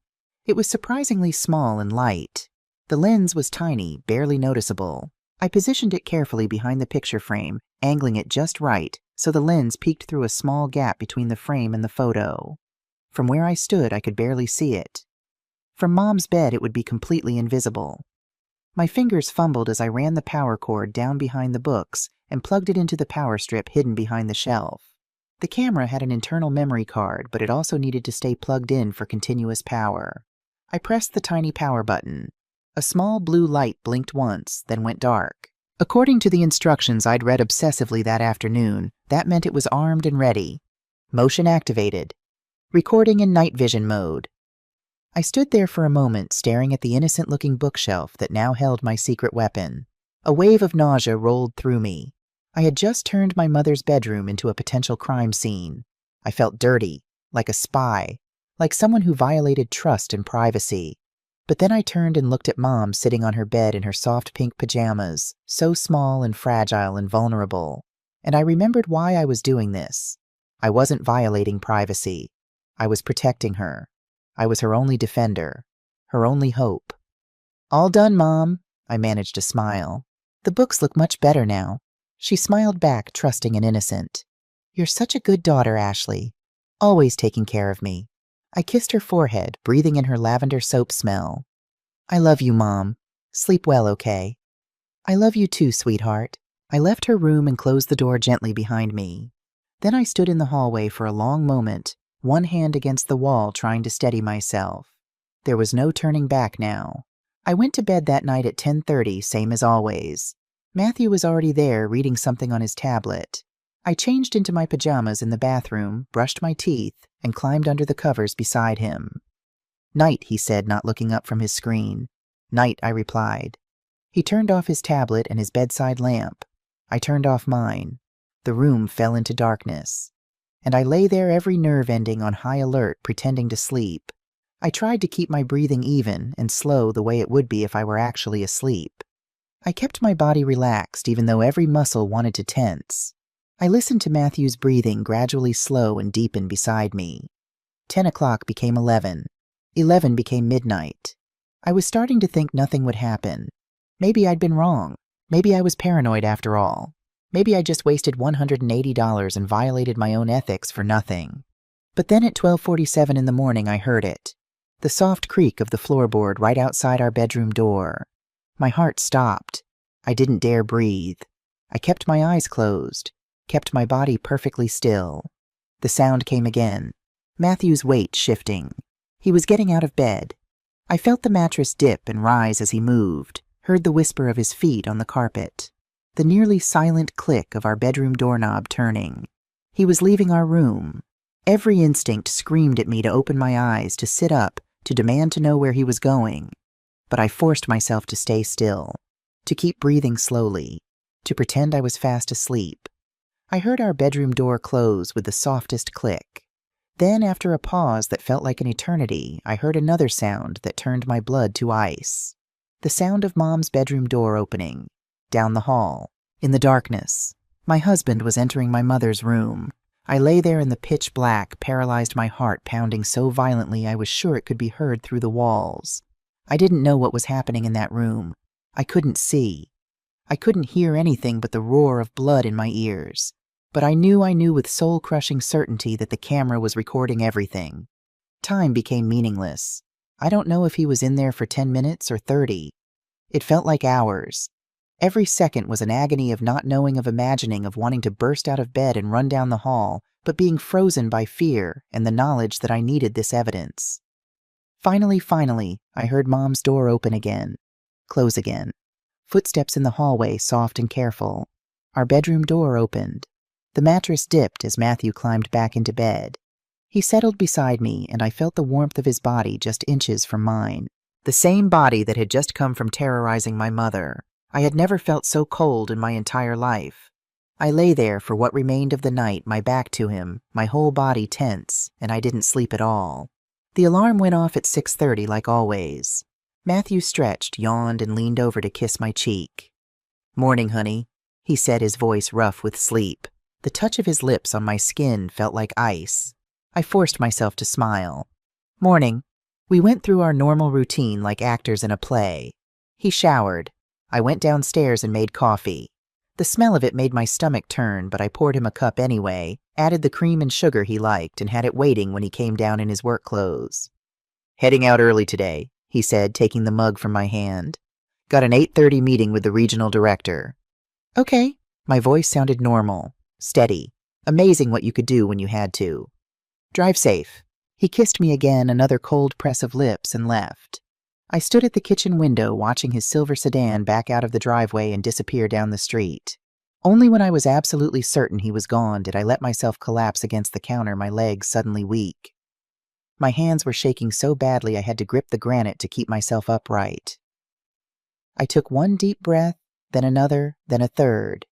It was surprisingly small and light. The lens was tiny, barely noticeable. I positioned it carefully behind the picture frame, angling it just right so the lens peeked through a small gap between the frame and the photo. From where I stood, I could barely see it. From Mom's bed, it would be completely invisible. My fingers fumbled as I ran the power cord down behind the books and plugged it into the power strip hidden behind the shelf. The camera had an internal memory card, but it also needed to stay plugged in for continuous power. I pressed the tiny power button. A small blue light blinked once, then went dark. According to the instructions I'd read obsessively that afternoon, that meant it was armed and ready. Motion activated. Recording in night vision mode. I stood there for a moment, staring at the innocent-looking bookshelf that now held my secret weapon. A wave of nausea rolled through me. I had just turned my mother's bedroom into a potential crime scene. I felt dirty, like a spy, like someone who violated trust and privacy. But then I turned and looked at Mom sitting on her bed in her soft pink pajamas, so small and fragile and vulnerable. And I remembered why I was doing this. I wasn't violating privacy. I was protecting her. I was her only defender, her only hope. "All done, Mom," I managed to smile. "The books look much better now." She smiled back, trusting and innocent. "You're such a good daughter, Ashley. Always taking care of me." I kissed her forehead, breathing in her lavender soap smell. "I love you, Mom. Sleep well, okay?" "I love you too, sweetheart." I left her room and closed the door gently behind me. Then I stood in the hallway for a long moment, one hand against the wall trying to steady myself. There was no turning back now. I went to bed that night at 10:30, same as always. Matthew was already there, reading something on his tablet. I changed into my pajamas in the bathroom, brushed my teeth, and climbed under the covers beside him. "Night," he said, not looking up from his screen. "Night," I replied. He turned off his tablet and his bedside lamp. I turned off mine. The room fell into darkness. And I lay there, every nerve ending on high alert, pretending to sleep. I tried to keep my breathing even and slow the way it would be if I were actually asleep. I kept my body relaxed, even though every muscle wanted to tense. I listened to Matthew's breathing gradually slow and deepen beside me. 10 o'clock became 11. 11 became midnight. I was starting to think nothing would happen. Maybe I'd been wrong. Maybe I was paranoid after all. Maybe I just wasted $180 and violated my own ethics for nothing. But then at 12:47 in the morning, I heard it. The soft creak of the floorboard right outside our bedroom door. My heart stopped. I didn't dare breathe. I kept my eyes closed, kept my body perfectly still. The sound came again. Matthew's weight shifting. He was getting out of bed. I felt the mattress dip and rise as he moved, heard the whisper of his feet on the carpet. The nearly silent click of our bedroom doorknob turning. He was leaving our room. Every instinct screamed at me to open my eyes, to sit up, to demand to know where he was going. But I forced myself to stay still, to keep breathing slowly, to pretend I was fast asleep. I heard our bedroom door close with the softest click. Then, after a pause that felt like an eternity, I heard another sound that turned my blood to ice. The sound of Mom's bedroom door opening. Down the hall, in the darkness, my husband was entering my mother's room. I lay there in the pitch black, paralyzed, my heart pounding so violently I was sure it could be heard through the walls. I didn't know what was happening in that room. I couldn't see. I couldn't hear anything but the roar of blood in my ears. But I knew with soul-crushing certainty that the camera was recording everything. Time became meaningless. I don't know if he was in there for 10 minutes or 30. It felt like hours. Every second was an agony of not knowing, of imagining, of wanting to burst out of bed and run down the hall, but being frozen by fear and the knowledge that I needed this evidence. Finally, I heard Mom's door open again, close again. Footsteps in the hallway, soft and careful. Our bedroom door opened. The mattress dipped as Matthew climbed back into bed. He settled beside me, and I felt the warmth of his body just inches from mine. The same body that had just come from terrorizing my mother. I had never felt so cold in my entire life. I lay there for what remained of the night, my back to him, my whole body tense, and I didn't sleep at all. The alarm went off at 6:30 like always. Matthew stretched, yawned, and leaned over to kiss my cheek. "Morning, honey," he said, his voice rough with sleep. The touch of his lips on my skin felt like ice. I forced myself to smile. "Morning." We went through our normal routine like actors in a play. He showered. I went downstairs and made coffee. The smell of it made my stomach turn, but I poured him a cup anyway, added the cream and sugar he liked, and had it waiting when he came down in his work clothes. "Heading out early today," he said, taking the mug from my hand. "Got an 8:30 meeting with the regional director." "Okay." My voice sounded normal, steady. Amazing what you could do when you had to. "Drive safe." He kissed me again, another cold press of lips, and left. I stood at the kitchen window watching his silver sedan back out of the driveway and disappear down the street. Only when I was absolutely certain he was gone did I let myself collapse against the counter, my legs suddenly weak. My hands were shaking so badly I had to grip the granite to keep myself upright. I took one deep breath, then another, then a third.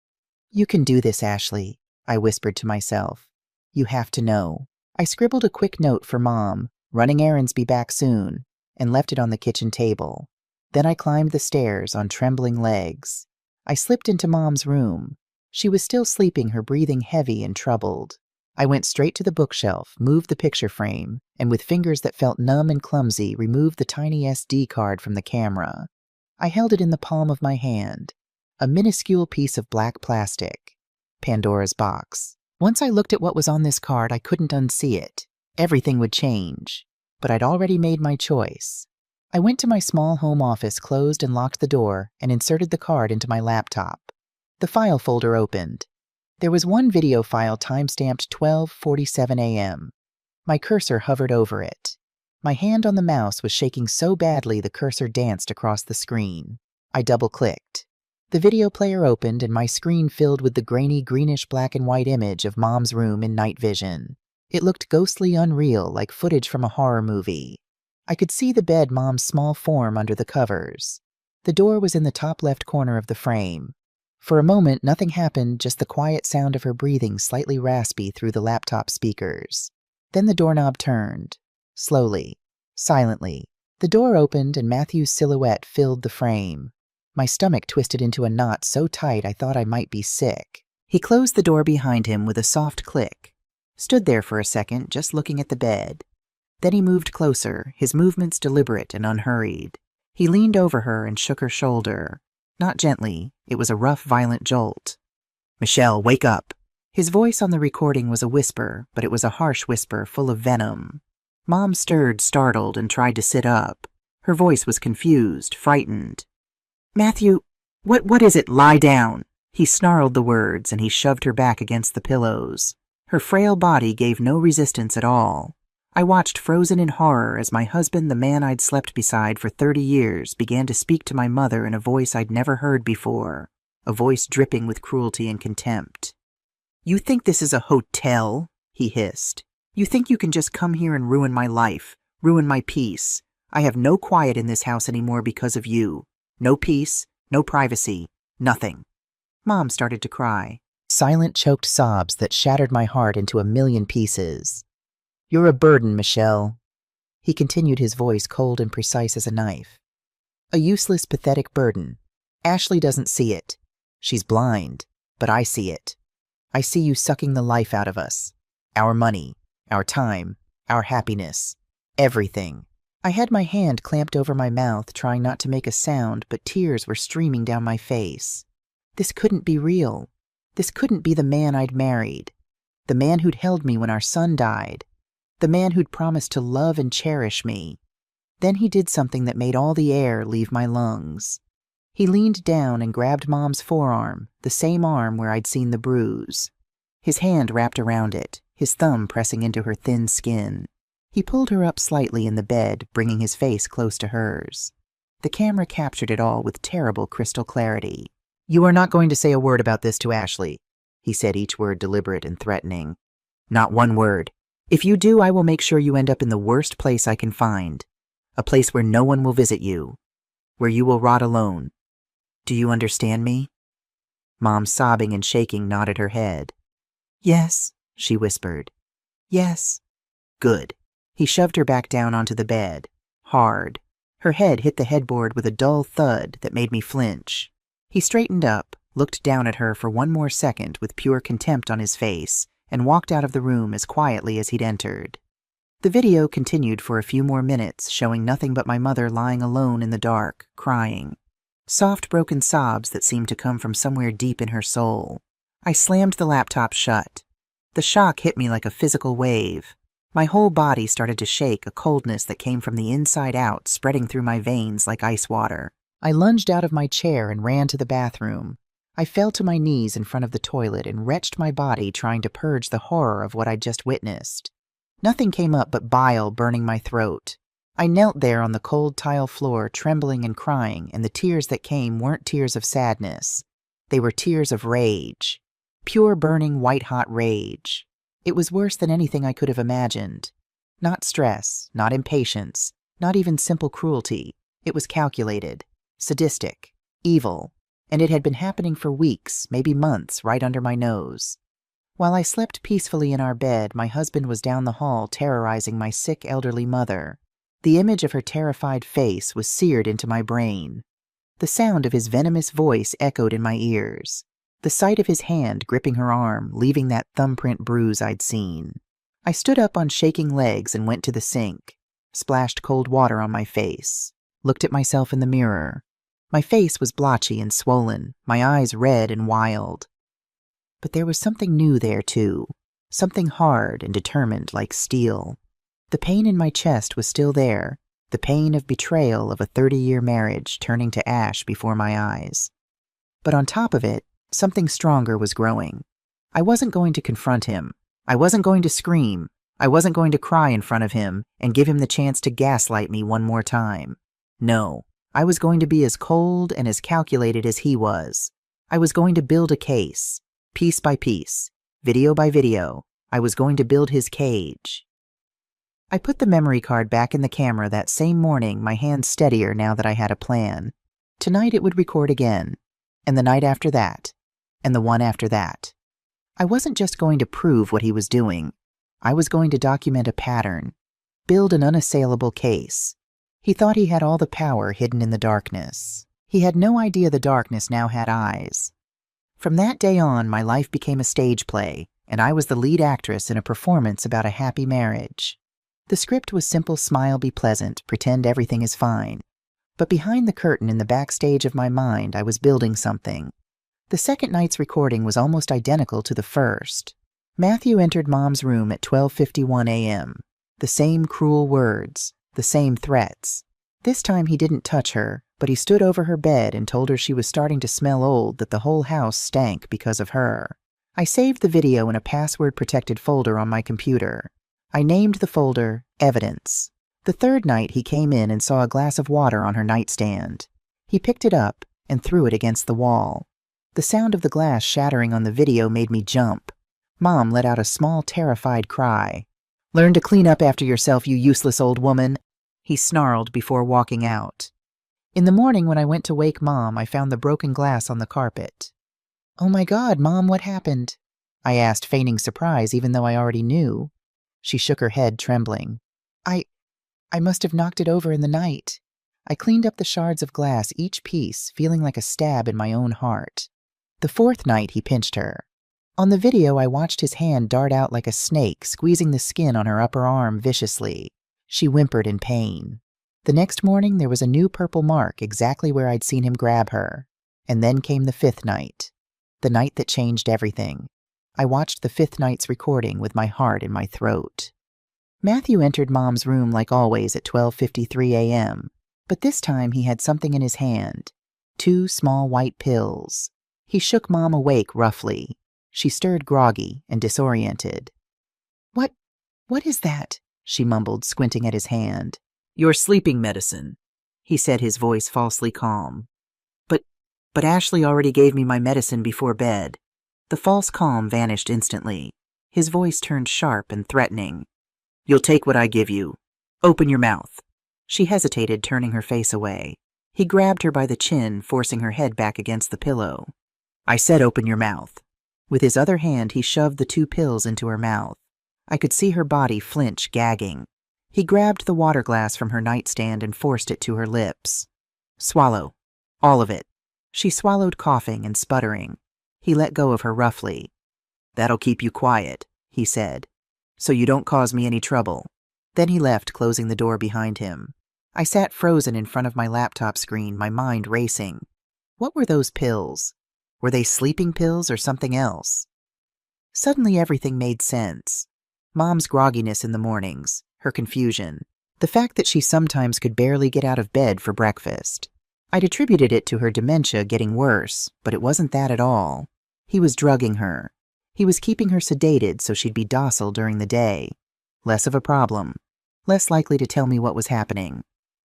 "You can do this, Ashley," I whispered to myself. "You have to know." I scribbled a quick note for Mom, "Running errands, be back soon," and left it on the kitchen table. Then I climbed the stairs on trembling legs. I slipped into Mom's room. She was still sleeping, her breathing heavy and troubled. I went straight to the bookshelf, moved the picture frame, and with fingers that felt numb and clumsy, removed the tiny SD card from the camera. I held it in the palm of my hand, a minuscule piece of black plastic. Pandora's box. Once I looked at what was on this card, I couldn't unsee it. Everything would change. But I'd already made my choice. I went to my small home office, closed and locked the door, and inserted the card into my laptop. The file folder opened. There was one video file time-stamped 12:47 a.m. My cursor hovered over it. My hand on the mouse was shaking so badly the cursor danced across the screen. I double-clicked. The video player opened and my screen filled with the grainy greenish black and white image of Mom's room in night vision. It looked ghostly unreal, like footage from a horror movie. I could see the bed, Mom's small form under the covers. The door was in the top left corner of the frame. For a moment, nothing happened, just the quiet sound of her breathing, slightly raspy through the laptop speakers. Then the doorknob turned. Slowly, silently. The door opened and Matthew's silhouette filled the frame. My stomach twisted into a knot so tight I thought I might be sick. He closed the door behind him with a soft click. Stood there for a second, just looking at the bed. Then he moved closer, his movements deliberate and unhurried. He leaned over her and shook her shoulder. Not gently, it was a rough, violent jolt. "Michelle, wake up." His voice on the recording was a whisper, but it was a harsh whisper full of venom. Mom stirred, startled, and tried to sit up. Her voice was confused, frightened. "Matthew, what is it? Lie down." He snarled the words, and he shoved her back against the pillows. Her frail body gave no resistance at all. I watched frozen in horror as my husband, the man I'd slept beside for 30 years, began to speak to my mother in a voice I'd never heard before, a voice dripping with cruelty and contempt. "You think this is a hotel?" he hissed. "You think you can just come here and ruin my life, ruin my peace? I have no quiet in this house anymore because of you. No peace, no privacy, nothing." Mom started to cry. Silent, choked sobs that shattered my heart into a million pieces. "You're a burden, Michelle." He continued, his voice cold and precise as a knife. "A useless, pathetic burden. Ashley doesn't see it. She's blind, but I see it. I see you sucking the life out of us. Our money, our time, our happiness, everything." I had my hand clamped over my mouth, trying not to make a sound, but tears were streaming down my face. This couldn't be real. This couldn't be the man I'd married. The man who'd held me when our son died. The man who'd promised to love and cherish me. Then he did something that made all the air leave my lungs. He leaned down and grabbed Mom's forearm, the same arm where I'd seen the bruise. His hand wrapped around it, his thumb pressing into her thin skin. He pulled her up slightly in the bed, bringing his face close to hers. The camera captured it all with terrible crystal clarity. "You are not going to say a word about this to Ashley," he said, each word deliberate and threatening. "Not one word. If you do, I will make sure you end up in the worst place I can find. A place where no one will visit you. Where you will rot alone. Do you understand me?" Mom, sobbing and shaking, nodded her head. "Yes," she whispered. "Yes." "Good." He shoved her back down onto the bed, hard. Her head hit the headboard with a dull thud that made me flinch. He straightened up, looked down at her for one more second with pure contempt on his face, and walked out of the room as quietly as he'd entered. The video continued for a few more minutes, showing nothing but my mother lying alone in the dark, crying. soft broken sobs that seemed to come from somewhere deep in her soul. I slammed the laptop shut. The shock hit me like a physical wave. My whole body started to shake, a coldness that came from the inside out, spreading through my veins like ice water. I lunged out of my chair and ran to the bathroom. I fell to my knees in front of the toilet and wrenched my body, trying to purge the horror of what I'd just witnessed. Nothing came up but bile burning my throat. I knelt there on the cold tile floor, trembling and crying, and the tears that came weren't tears of sadness. They were tears of rage. Pure burning white-hot rage. It was worse than anything I could have imagined. Not stress, not impatience, not even simple cruelty. It was calculated, sadistic, evil, and it had been happening for weeks, maybe months, right under my nose. While I slept peacefully in our bed, my husband was down the hall terrorizing my sick elderly mother. The image of her terrified face was seared into my brain. The sound of his venomous voice echoed in my ears. The sight of his hand gripping her arm, leaving that thumbprint bruise I'd seen. I stood up on shaking legs and went to the sink, splashed cold water on my face, looked at myself in the mirror. My face was blotchy and swollen, my eyes red and wild. But there was something new there, too. Something hard and determined like steel. The pain in my chest was still there, the pain of betrayal of a 30-year marriage turning to ash before my eyes. But on top of it, something stronger was growing. I wasn't going to confront him. I wasn't going to scream. I wasn't going to cry in front of him and give him the chance to gaslight me one more time. No, I was going to be as cold and as calculated as he was. I was going to build a case, piece by piece, video by video. I was going to build his cage. I put the memory card back in the camera that same morning, my hands steadier now that I had a plan. Tonight it would record again, and the night after that, and the one after that. I wasn't just going to prove what he was doing. I was going to document a pattern, build an unassailable case. He thought he had all the power hidden in the darkness. He had no idea the darkness now had eyes. From that day on, my life became a stage play, and I was the lead actress in a performance about a happy marriage. The script was simple: smile, be pleasant, pretend everything is fine. But behind the curtain in the backstage of my mind, I was building something. The second night's recording was almost identical to the first. Matthew entered Mom's room at 12:51 a.m. The same cruel words, the same threats. This time he didn't touch her, but he stood over her bed and told her she was starting to smell old, that the whole house stank because of her. I saved the video in a password-protected folder on my computer. I named the folder Evidence. The third night he came in and saw a glass of water on her nightstand. He picked it up and threw it against the wall. The sound of the glass shattering on the video made me jump. Mom let out a small, terrified cry. "Learn to clean up after yourself, you useless old woman," he snarled before walking out. In the morning when I went to wake Mom, I found the broken glass on the carpet. "Oh my God, Mom, what happened?" I asked, feigning surprise even though I already knew. She shook her head, trembling. I must have knocked it over in the night." I cleaned up the shards of glass, each piece, feeling like a stab in my own heart. The fourth night he pinched her. On the video, I watched his hand dart out like a snake, squeezing the skin on her upper arm viciously. She whimpered in pain. The next morning, there was a new purple mark exactly where I'd seen him grab her. And then came the fifth night. The night that changed everything. I watched the fifth night's recording with my heart in my throat. Matthew entered Mom's room like always at 12:53 a.m., but this time he had something in his hand. 2 small white pills. He shook Mom awake roughly. She stirred groggy and disoriented. What is that?" she mumbled, squinting at his hand. "Your sleeping medicine," he said, his voice falsely calm. But Ashley already gave me my medicine before bed." The false calm vanished instantly. His voice turned sharp and threatening. "You'll take what I give you. Open your mouth." She hesitated, turning her face away. He grabbed her by the chin, forcing her head back against the pillow. "I said open your mouth." With his other hand, he shoved the 2 pills into her mouth. I could see her body flinch, gagging. He grabbed the water glass from her nightstand and forced it to her lips. "Swallow. All of it." She swallowed, coughing and sputtering. He let go of her roughly. "That'll keep you quiet," he said, "so you don't cause me any trouble." Then he left, closing the door behind him. I sat frozen in front of my laptop screen, my mind racing. What were those pills? Were they sleeping pills or something else? Suddenly everything made sense. Mom's grogginess in the mornings, her confusion, the fact that she sometimes could barely get out of bed for breakfast. I'd attributed it to her dementia getting worse, but it wasn't that at all. He was drugging her. He was keeping her sedated so she'd be docile during the day. Less of a problem. Less likely to tell me what was happening.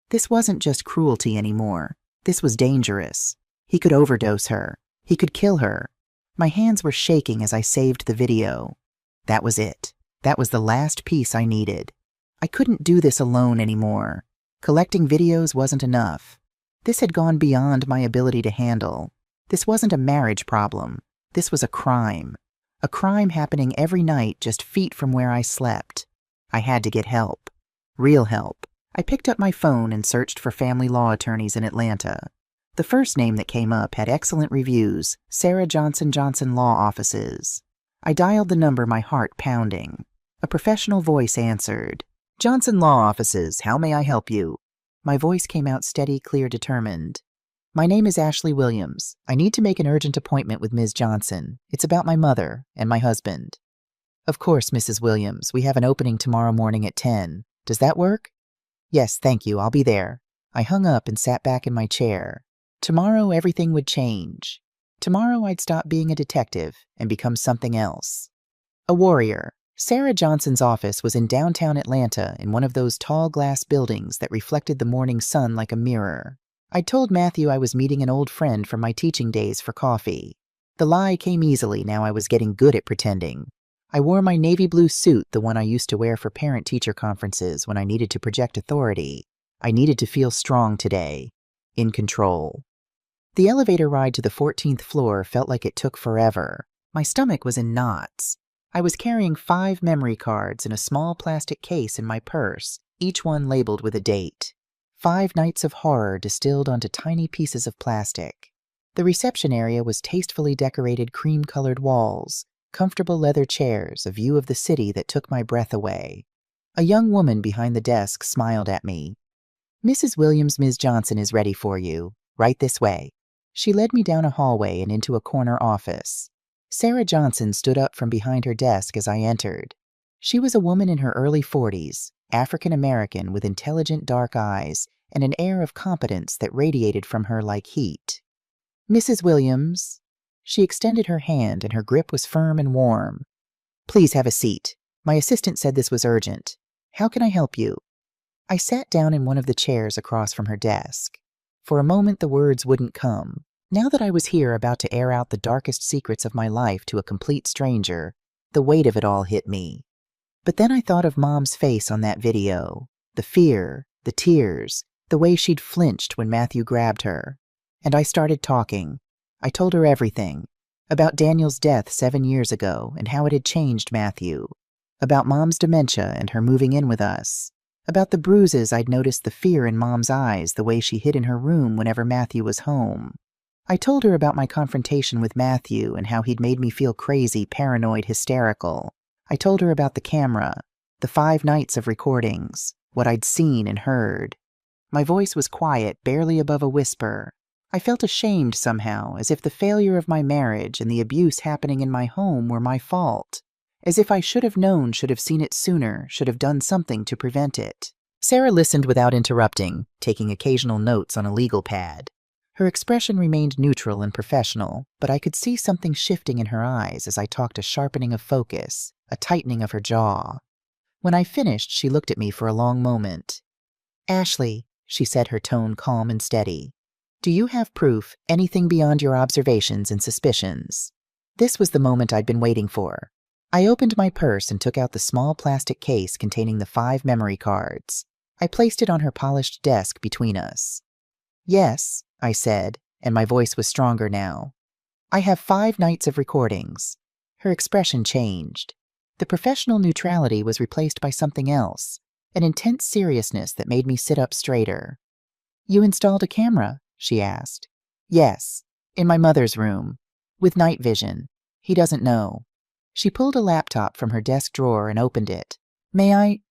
This wasn't just cruelty anymore. This was dangerous. He could overdose her. He could kill her. My hands were shaking as I saved the video. That was it. That was the last piece I needed. I couldn't do this alone anymore. Collecting videos wasn't enough. This had gone beyond my ability to handle. This wasn't a marriage problem. This was a crime. A crime happening every night just feet from where I slept. I had to get help. Real help. I picked up my phone and searched for family law attorneys in Atlanta. The first name that came up had excellent reviews, Sarah Johnson Johnson Law Offices. I dialed the number, my heart pounding. A professional voice answered. Johnson Law Offices, how may I help you? My voice came out steady, clear, determined. My name is Ashley Williams. I need to make an urgent appointment with Ms. Johnson. It's about my mother and my husband. Of course, Mrs. Williams. We have an opening tomorrow morning at 10. Does that work? Yes, thank you. I'll be there. I hung up and sat back in my chair. Tomorrow, everything would change. Tomorrow, I'd stop being a detective and become something else. A warrior. Sarah Johnson's office was in downtown Atlanta in one of those tall glass buildings that reflected the morning sun like a mirror. I'd told Matthew I was meeting an old friend from my teaching days for coffee. The lie came easily now I was getting good at pretending. I wore my navy blue suit, the one I used to wear for parent-teacher conferences when I needed to project authority. I needed to feel strong today. In control. The elevator ride to the 14th floor felt like it took forever. My stomach was in knots. I was carrying 5 memory cards in a small plastic case in my purse, each one labeled with a date. 5 nights of horror distilled onto tiny pieces of plastic. The reception area was tastefully decorated cream-colored walls, comfortable leather chairs, a view of the city that took my breath away. A young woman behind the desk smiled at me. Mrs. Williams, Ms. Johnson is ready for you. Right this way. She led me down a hallway and into a corner office. Sarah Johnson stood up from behind her desk as I entered. She was a woman in her early 40s, African-American with intelligent dark eyes and an air of competence that radiated from her like heat. Mrs. Williams. She extended her hand and her grip was firm and warm. Please have a seat. My assistant said this was urgent. How can I help you? I sat down in one of the chairs across from her desk. For a moment the words wouldn't come. Now that I was here about to air out the darkest secrets of my life to a complete stranger, the weight of it all hit me. But then I thought of Mom's face on that video. The fear, the tears, the way she'd flinched when Matthew grabbed her. And I started talking. I told her everything. About Daniel's death 7 years ago and how it had changed Matthew. About Mom's dementia and her moving in with us. About the bruises I'd noticed, the fear in Mom's eyes, the way she hid in her room whenever Matthew was home. I told her about my confrontation with Matthew and how he'd made me feel crazy, paranoid, hysterical. I told her about the camera, the 5 nights of recordings, what I'd seen and heard. My voice was quiet, barely above a whisper. I felt ashamed somehow, as if the failure of my marriage and the abuse happening in my home were my fault. As if I should have known, should have seen it sooner, should have done something to prevent it. Sarah listened without interrupting, taking occasional notes on a legal pad. Her expression remained neutral and professional, but I could see something shifting in her eyes as I talked, a sharpening of focus, a tightening of her jaw. When I finished, she looked at me for a long moment. Ashley, she said, her tone calm and steady. Do you have proof, anything beyond your observations and suspicions? This was the moment I'd been waiting for. I opened my purse and took out the small plastic case containing the 5 memory cards. I placed it on her polished desk between us. Yes, I said, and my voice was stronger now. I have 5 nights of recordings. Her expression changed. The professional neutrality was replaced by something else, an intense seriousness that made me sit up straighter. You installed a camera? She asked. Yes, in my mother's room, with night vision. He doesn't know. She pulled a laptop from her desk drawer and opened it. May I?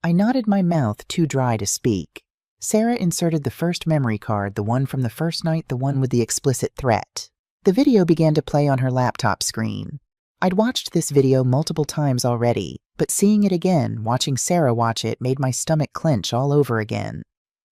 I nodded, my mouth too dry to speak. Sarah inserted the first memory card, the one from the first night, the one with the explicit threat. The video began to play on her laptop screen. I'd watched this video multiple times already, but seeing it again, watching Sarah watch it, made my stomach clench all over again.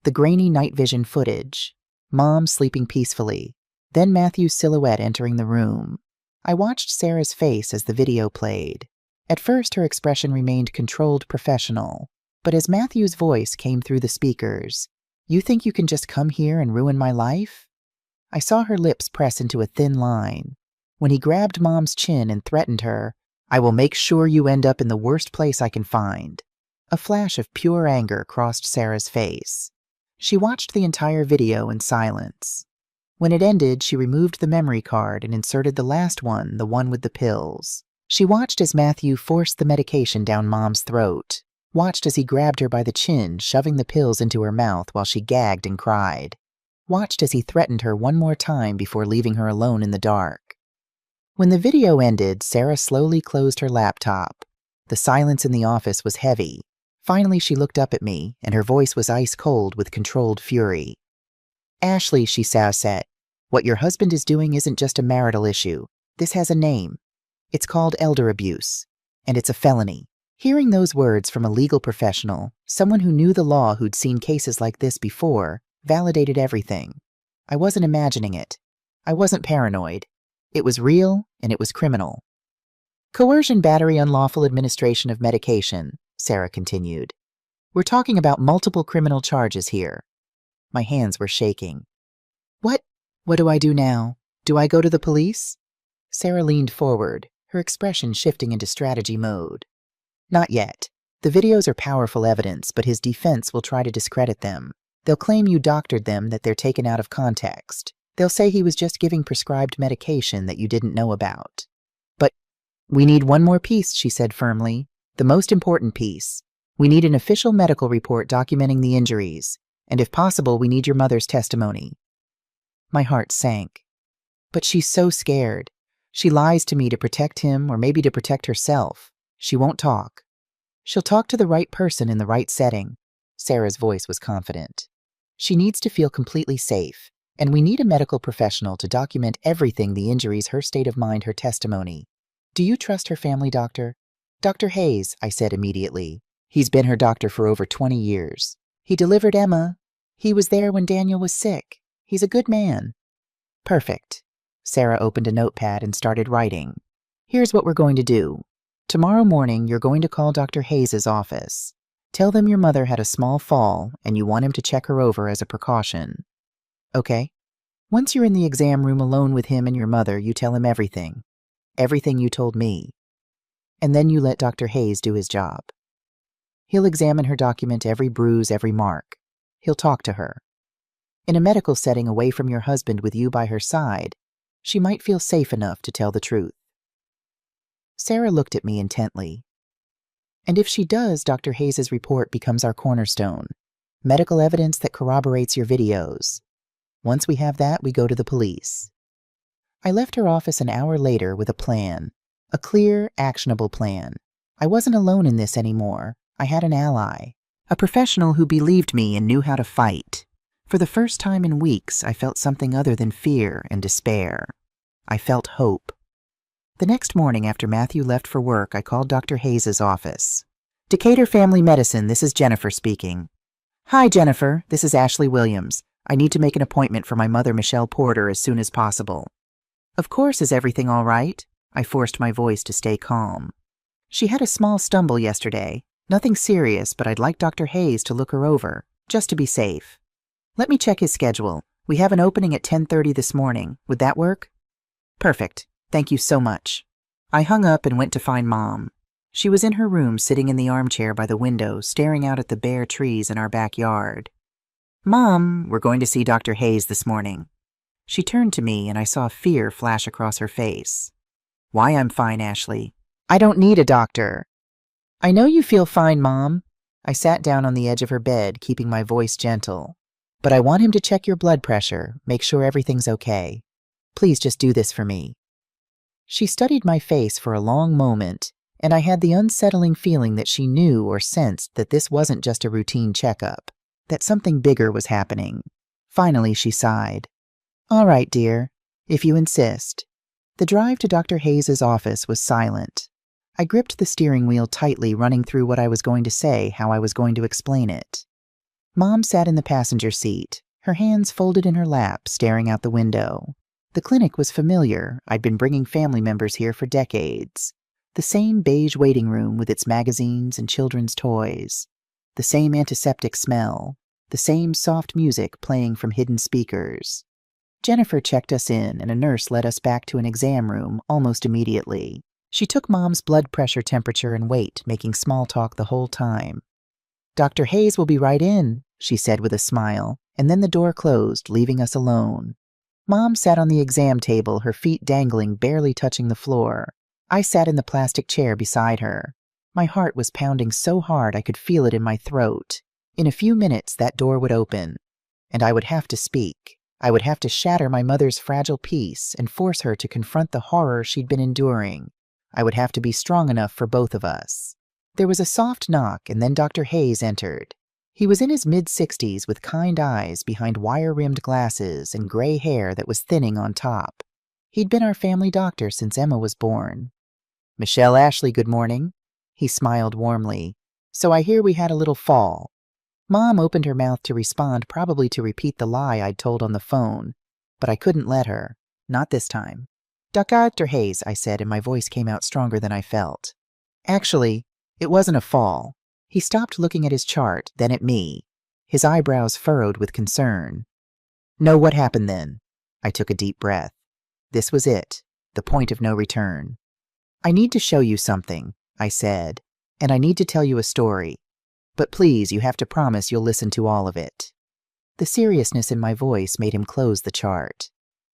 The grainy night vision footage. Mom sleeping peacefully. Then Matthew's silhouette entering the room. I watched Sarah's face as the video played. At first, her expression remained controlled, professional. But as Matthew's voice came through the speakers, "You think you can just come here and ruin my life?" I saw her lips press into a thin line. When he grabbed Mom's chin and threatened her, "I will make sure you end up in the worst place I can find." A flash of pure anger crossed Sarah's face. She watched the entire video in silence. When it ended, she removed the memory card and inserted the last one, the one with the pills. She watched as Matthew forced the medication down Mom's throat, watched as he grabbed her by the chin, shoving the pills into her mouth while she gagged and cried, watched as he threatened her one more time before leaving her alone in the dark. When the video ended, Sarah slowly closed her laptop. The silence in the office was heavy. Finally, she looked up at me, and her voice was ice cold with controlled fury. "Ashley," she said, "what your husband is doing isn't just a marital issue. This has a name. It's called elder abuse, and it's a felony." Hearing those words from a legal professional, someone who knew the law, who'd seen cases like this before, validated everything. I wasn't imagining it. I wasn't paranoid. It was real, and it was criminal. "Coercion, battery, unlawful administration of medication," Sarah continued. "We're talking about multiple criminal charges here." My hands were shaking. What do I do now? Do I go to the police?" Sarah leaned forward, her expression shifting into strategy mode. "Not yet. The videos are powerful evidence, but his defense will try to discredit them. They'll claim you doctored them, that they're taken out of context. They'll say he was just giving prescribed medication that you didn't know about." "But we need one more piece," she said firmly. "The most important piece. We need an official medical report documenting the injuries. And if possible, we need your mother's testimony." My heart sank. "But she's so scared. She lies to me to protect him, or maybe to protect herself. She won't talk." "She'll talk to the right person in the right setting." Sarah's voice was confident. "She needs to feel completely safe, and we need a medical professional to document everything, the injuries, her state of mind, her testimony. Do you trust her family doctor?" "Dr. Hayes," I said immediately. "He's been her doctor for over 20 years. He delivered Emma. He was there when Daniel was sick. He's a good man." "Perfect." Sarah opened a notepad and started writing. "Here's what we're going to do. Tomorrow morning, you're going to call Dr. Hayes' office. Tell them your mother had a small fall and you want him to check her over as a precaution. Okay? Once you're in the exam room alone with him and your mother, you tell him everything. Everything you told me. And then you let Dr. Hayes do his job. He'll examine her, document every bruise, every mark. He'll talk to her. In a medical setting away from your husband with you by her side, she might feel safe enough to tell the truth." Sarah looked at me intently. "And if she does, Dr. Hayes' report becomes our cornerstone. Medical evidence that corroborates your videos. Once we have that, we go to the police." I left her office an hour later with a plan. A clear, actionable plan. I wasn't alone in this anymore. I had an ally. A professional who believed me and knew how to fight. For the first time in weeks, I felt something other than fear and despair. I felt hope. The next morning after Matthew left for work, I called Dr. Hayes' office. "Decatur Family Medicine, this is Jennifer speaking." "Hi, Jennifer. This is Ashley Williams. I need to make an appointment for my mother, Michelle Porter, as soon as possible." "Of course, is everything all right?" I forced my voice to stay calm. "She had a small stumble yesterday. Nothing serious, but I'd like Dr. Hayes to look her over, just to be safe." "Let me check his schedule. We have an opening at 10:30 this morning. Would that work?" "Perfect. Thank you so much." I hung up and went to find Mom. She was in her room, sitting in the armchair by the window, staring out at the bare trees in our backyard. "Mom, we're going to see Dr. Hayes this morning." She turned to me, and I saw fear flash across her face. "Why, I'm fine, Ashley. I don't need a doctor." "I know you feel fine, Mom." I sat down on the edge of her bed, keeping my voice gentle. "But I want him to check your blood pressure, make sure everything's okay. Please just do this for me." She studied my face for a long moment, and I had the unsettling feeling that she knew or sensed that this wasn't just a routine checkup. that something bigger was happening. Finally, she sighed. All right, dear, if you insist. The drive to Dr. Hayes's office was silent. I gripped the steering wheel tightly, running through what I was going to say, how I was going to explain it. Mom sat in the passenger seat, her hands folded in her lap, staring out the window. The clinic was familiar. I'd been bringing family members here for decades. The same beige waiting room with its magazines and children's toys. The same antiseptic smell. The same soft music playing from hidden speakers. Jennifer checked us in, and a nurse led us back to an exam room almost immediately. She took Mom's blood pressure, temperature, and weight, making small talk the whole time. Dr. Hayes will be right in, she said with a smile, and then the door closed, leaving us alone. Mom sat on the exam table, her feet dangling, barely touching the floor. I sat in the plastic chair beside her. My heart was pounding so hard I could feel it in my throat. In a few minutes, that door would open, and I would have to speak. I would have to shatter my mother's fragile peace and force her to confront the horror she'd been enduring. I would have to be strong enough for both of us. There was a soft knock, and then Dr. Hayes entered. He was in his mid-60s with kind eyes behind wire-rimmed glasses and gray hair that was thinning on top. He'd been our family doctor since Emma was born. Michelle Ashley, good morning. He smiled warmly. So I hear we had a little fall. Mom opened her mouth to respond, probably to repeat the lie I'd told on the phone, but I couldn't let her. Not this time. Dr. Hayes, I said, and my voice came out stronger than I felt. Actually, it wasn't a fall. He stopped looking at his chart, then at me, his eyebrows furrowed with concern. No, what happened then? I took a deep breath. This was it, the point of no return. I need to show you something, I said, and I need to tell you a story. But please, you have to promise you'll listen to all of it. The seriousness in my voice made him close the chart.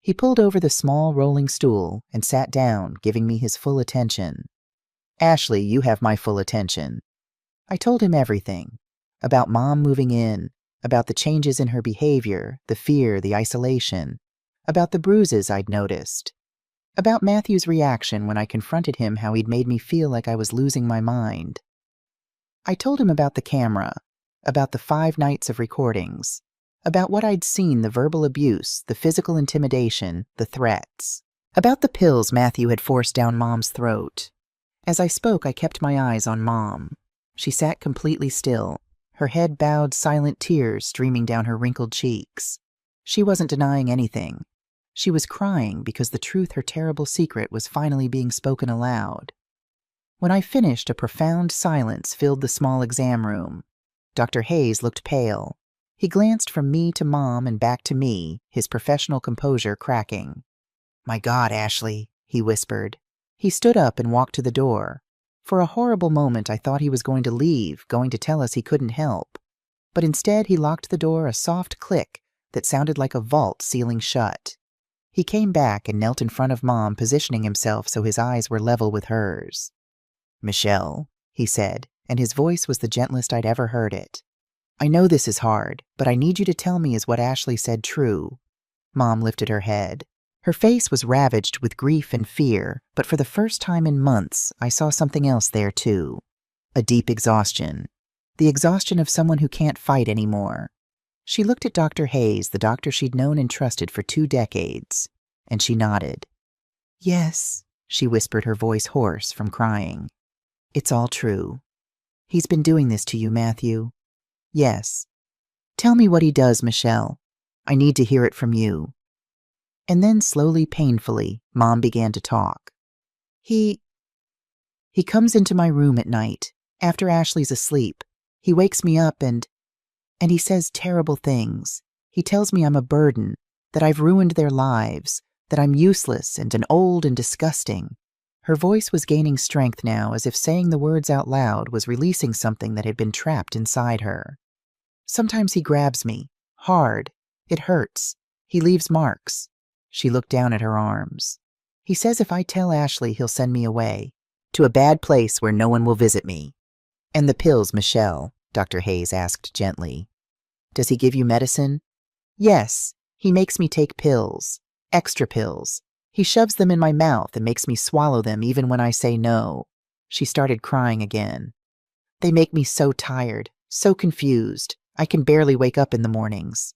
He pulled over the small rolling stool and sat down, giving me his full attention. Ashley, you have my full attention. I told him everything. About Mom moving in, about the changes in her behavior, the fear, the isolation, about the bruises I'd noticed, about Matthew's reaction when I confronted him, how he'd made me feel like I was losing my mind. I told him about the camera, about the 5 nights of recordings, about what I'd seen, the verbal abuse, the physical intimidation, the threats, about the pills Matthew had forced down Mom's throat. As I spoke, I kept my eyes on Mom. She sat completely still, her head bowed, silent tears streaming down her wrinkled cheeks. She wasn't denying anything. She was crying because the truth, her terrible secret, was finally being spoken aloud. When I finished, a profound silence filled the small exam room. Dr. Hayes looked pale. He glanced from me to Mom and back to me, his professional composure cracking. My God, Ashley, he whispered. He stood up and walked to the door. For a horrible moment, I thought he was going to leave, going to tell us he couldn't help. But instead, he locked the door, a soft click that sounded like a vault sealing shut. He came back and knelt in front of Mom, positioning himself so his eyes were level with hers. Michelle, he said, and his voice was the gentlest I'd ever heard it. I know this is hard, but I need you to tell me, is what Ashley said true? Mom lifted her head. Her face was ravaged with grief and fear, but for the first time in months, I saw something else there too. A deep exhaustion. The exhaustion of someone who can't fight anymore. She looked at Dr. Hayes, the doctor she'd known and trusted for 2 decades, and she nodded. Yes, she whispered, her voice hoarse from crying. It's all true. He's been doing this to you, Matthew. Yes. Tell me what he does, Michelle. I need to hear it from you. And then slowly, painfully, Mom began to talk. He comes into my room at night, after Ashley's asleep. He wakes me up and he says terrible things. He tells me I'm a burden, that I've ruined their lives, that I'm useless and old and disgusting. Her voice was gaining strength now, as if saying the words out loud was releasing something that had been trapped inside her. Sometimes he grabs me, hard. It hurts. He leaves marks. She looked down at her arms. He says if I tell Ashley, he'll send me away, to a bad place where no one will visit me. And the pills, Michelle, Dr. Hayes asked gently. Does he give you medicine? Yes, he makes me take pills, extra pills. He shoves them in my mouth and makes me swallow them even when I say no. She started crying again. They make me so tired, so confused. I can barely wake up in the mornings."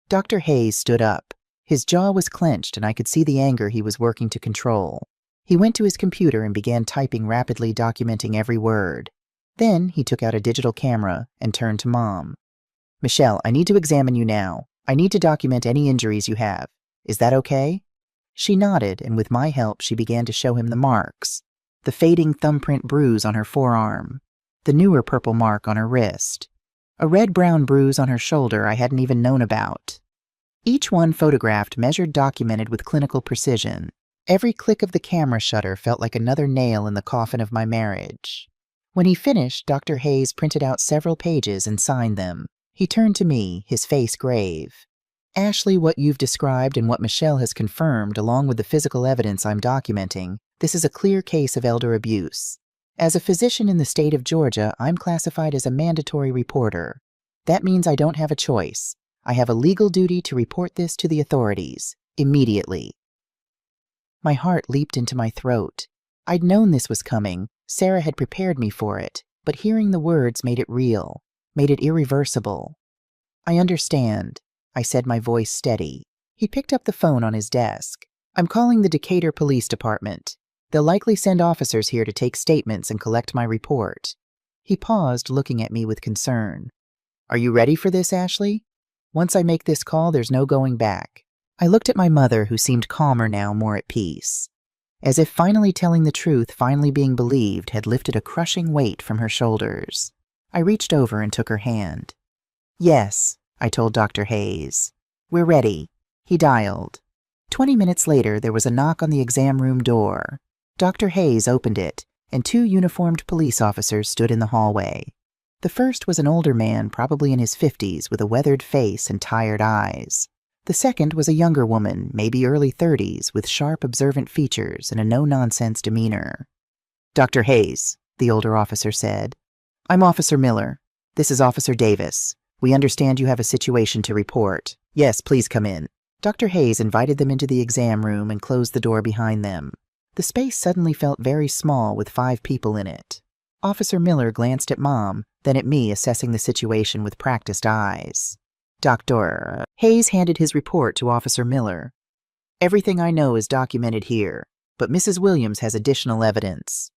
Dr. Hayes stood up. His jaw was clenched, and I could see the anger he was working to control. He went to his computer and began typing rapidly, documenting every word. Then he took out a digital camera and turned to Mom. "Michelle, I need to examine you now. I need to document any injuries you have. Is that okay?" She nodded, and with my help, she began to show him the marks. The fading thumbprint bruise on her forearm. The newer purple mark on her wrist. A red-brown bruise on her shoulder I hadn't even known about. Each one photographed, measured, documented with clinical precision. Every click of the camera shutter felt like another nail in the coffin of my marriage. When he finished, Dr. Hayes printed out several pages and signed them. He turned to me, his face grave. "Ashley, what you've described and what Michelle has confirmed, along with the physical evidence I'm documenting, this is a clear case of elder abuse. As a physician in the state of Georgia, I'm classified as a mandatory reporter. That means I don't have a choice. I have a legal duty to report this to the authorities, immediately." My heart leaped into my throat. I'd known this was coming. Sarah had prepared me for it, but hearing the words made it real, made it irreversible. "I understand," I said, my voice steady. He picked up the phone on his desk. "I'm calling the Decatur Police Department. They'll likely send officers here to take statements and collect my report." He paused, looking at me with concern. "Are you ready for this, Ashley? Once I make this call, there's no going back." I looked at my mother, who seemed calmer now, more at peace. As if finally telling the truth, finally being believed, had lifted a crushing weight from her shoulders. I reached over and took her hand. "Yes," I told Dr. Hayes. "We're ready." He dialed. 20 minutes later, there was a knock on the exam room door. Dr. Hayes opened it, and 2 uniformed police officers stood in the hallway. The first was an older man, probably in his 50s, with a weathered face and tired eyes. The second was a younger woman, maybe early 30s, with sharp, observant features and a no-nonsense demeanor. "Dr. Hayes," the older officer said. "I'm Officer Miller. This is Officer Davis. We understand you have a situation to report. Yes, please come in." Dr. Hayes invited them into the exam room and closed the door behind them. The space suddenly felt very small, with 5 people in it. Officer Miller glanced at Mom, then at me, assessing the situation with practiced eyes. Dr. Hayes handed his report to Officer Miller. "Everything I know is documented here, but Mrs. Williams has additional evidence."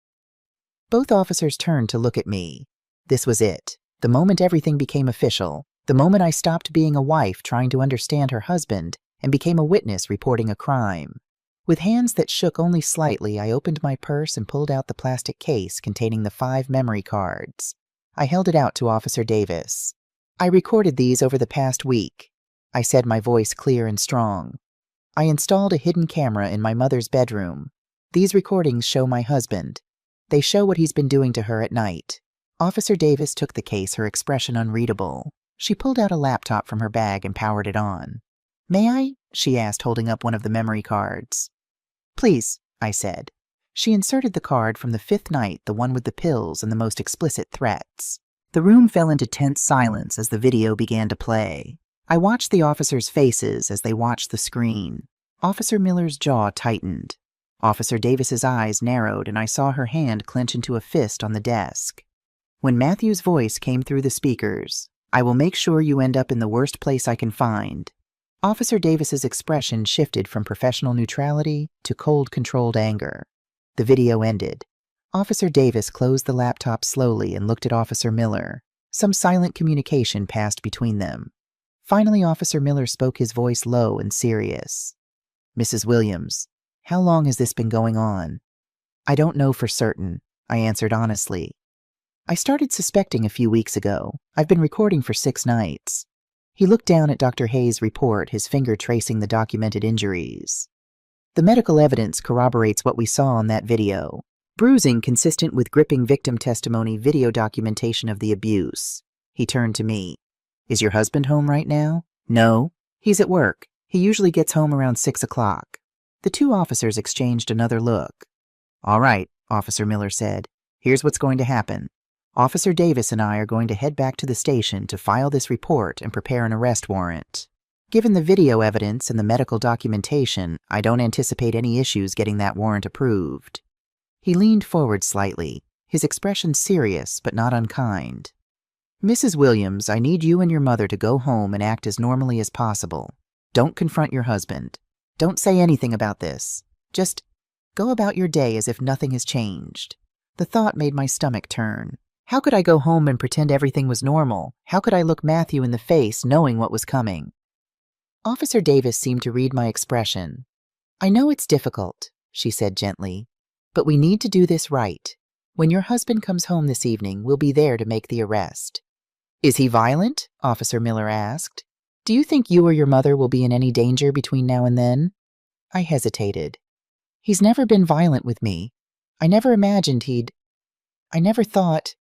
Both officers turned to look at me. This was it. The moment everything became official. The moment I stopped being a wife trying to understand her husband and became a witness reporting a crime. With hands that shook only slightly, I opened my purse and pulled out the plastic case containing the 5 memory cards. I held it out to Officer Davis. "I recorded these over the past week," I said, my voice clear and strong. "I installed a hidden camera in my mother's bedroom. These recordings show my husband. They show what he's been doing to her at night." Officer Davis took the case, her expression unreadable. She pulled out a laptop from her bag and powered it on. "May I?" she asked, holding up one of the memory cards. "Please," I said. She inserted the card from the 5th night, the one with the pills and the most explicit threats. The room fell into tense silence as the video began to play. I watched the officers' faces as they watched the screen. Officer Miller's jaw tightened. Officer Davis's eyes narrowed, and I saw her hand clench into a fist on the desk. When Matthew's voice came through the speakers, "I will make sure you end up in the worst place I can find." Officer Davis's expression shifted from professional neutrality to cold, controlled anger. The video ended. Officer Davis closed the laptop slowly and looked at Officer Miller. Some silent communication passed between them. Finally, Officer Miller spoke, his voice low and serious. "Mrs. Williams, how long has this been going on?" "I don't know for certain," I answered honestly. "I started suspecting a few weeks ago. I've been recording for 6 nights. He looked down at Dr. Hayes' report, his finger tracing the documented injuries. "The medical evidence corroborates what we saw on that video. Bruising consistent with gripping victim testimony, video documentation of the abuse." He turned to me. "Is your husband home right now?" "No. He's at work. He usually gets home around 6 o'clock. The 2 officers exchanged another look. "All right," Officer Miller said. "Here's what's going to happen. Officer Davis and I are going to head back to the station to file this report and prepare an arrest warrant. Given the video evidence and the medical documentation, I don't anticipate any issues getting that warrant approved." He leaned forward slightly, his expression serious but not unkind. Mrs. Williams, I need you and your mother to go home and act as normally as possible. Don't confront your husband. Don't say anything about this. Just go about your day as if nothing has changed. The thought made my stomach turn. How could I go home and pretend everything was normal? How could I look Matthew in the face knowing what was coming? Officer Davis seemed to read my expression. I know it's difficult, she said gently, but we need to do this right. When your husband comes home this evening, we'll be there to make the arrest. Is he violent? Officer Miller asked. Do you think you or your mother will be in any danger between now and then? I hesitated. He's never been violent with me. I never imagined I never thought.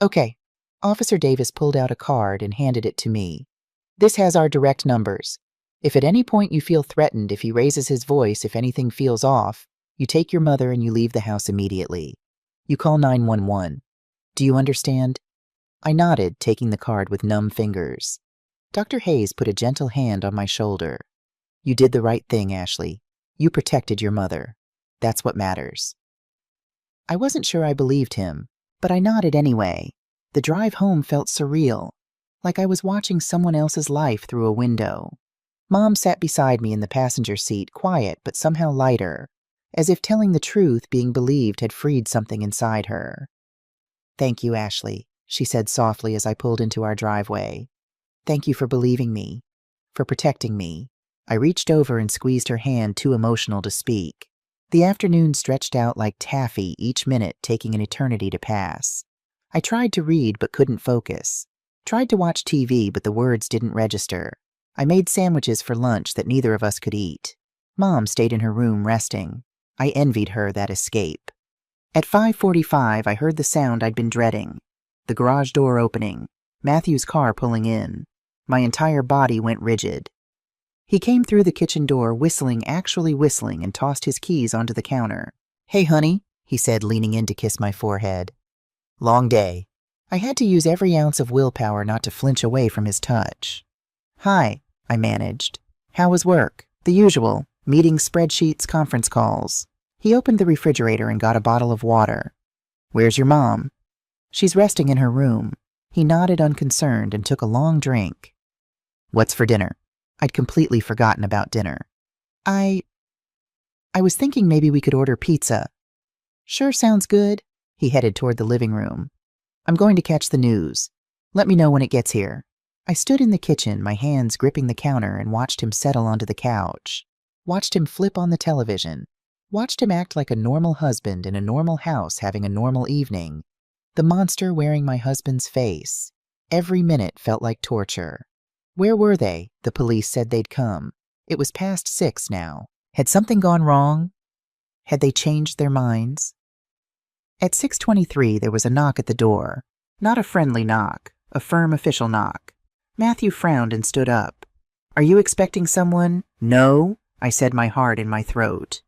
Okay. Officer Davis pulled out a card and handed it to me. This has our direct numbers. If at any point you feel threatened, if he raises his voice, if anything feels off, you take your mother and you leave the house immediately. You call 911. Do you understand? I nodded, taking the card with numb fingers. Dr. Hayes put a gentle hand on my shoulder. You did the right thing, Ashley. You protected your mother. That's what matters. I wasn't sure I believed him, but I nodded anyway. The drive home felt surreal, like I was watching someone else's life through a window. Mom sat beside me in the passenger seat, quiet but somehow lighter, as if telling the truth being believed had freed something inside her. Thank you, Ashley, she said softly as I pulled into our driveway. Thank you for believing me, for protecting me. I reached over and squeezed her hand, too emotional to speak. The afternoon stretched out like taffy, each minute taking an eternity to pass. I tried to read but couldn't focus. Tried to watch TV but the words didn't register. I made sandwiches for lunch that neither of us could eat. Mom stayed in her room resting. I envied her that escape. At 5:45, I heard the sound I'd been dreading. The garage door opening. Matthew's car pulling in. My entire body went rigid. He came through the kitchen door actually whistling, and tossed his keys onto the counter. Hey, honey, he said, leaning in to kiss my forehead. Long day. I had to use every ounce of willpower not to flinch away from his touch. Hi, I managed. How was work? The usual. Meetings, spreadsheets, conference calls. He opened the refrigerator and got a bottle of water. Where's your mom? She's resting in her room. He nodded unconcerned and took a long drink. What's for dinner? I'd completely forgotten about dinner. I was thinking maybe we could order pizza. Sure, sounds good. He headed toward the living room. I'm going to catch the news. Let me know when it gets here. I stood in the kitchen, my hands gripping the counter, and watched him settle onto the couch. Watched him flip on the television. Watched him act like a normal husband in a normal house having a normal evening. The monster wearing my husband's face. Every minute felt like torture. Where were they? The police said they'd come. It was past 6 now. Had something gone wrong? Had they changed their minds? At 6:23, there was a knock at the door. Not a friendly knock, a firm official knock. Matthew frowned and stood up. Are you expecting someone? No, I said, my heart in my throat.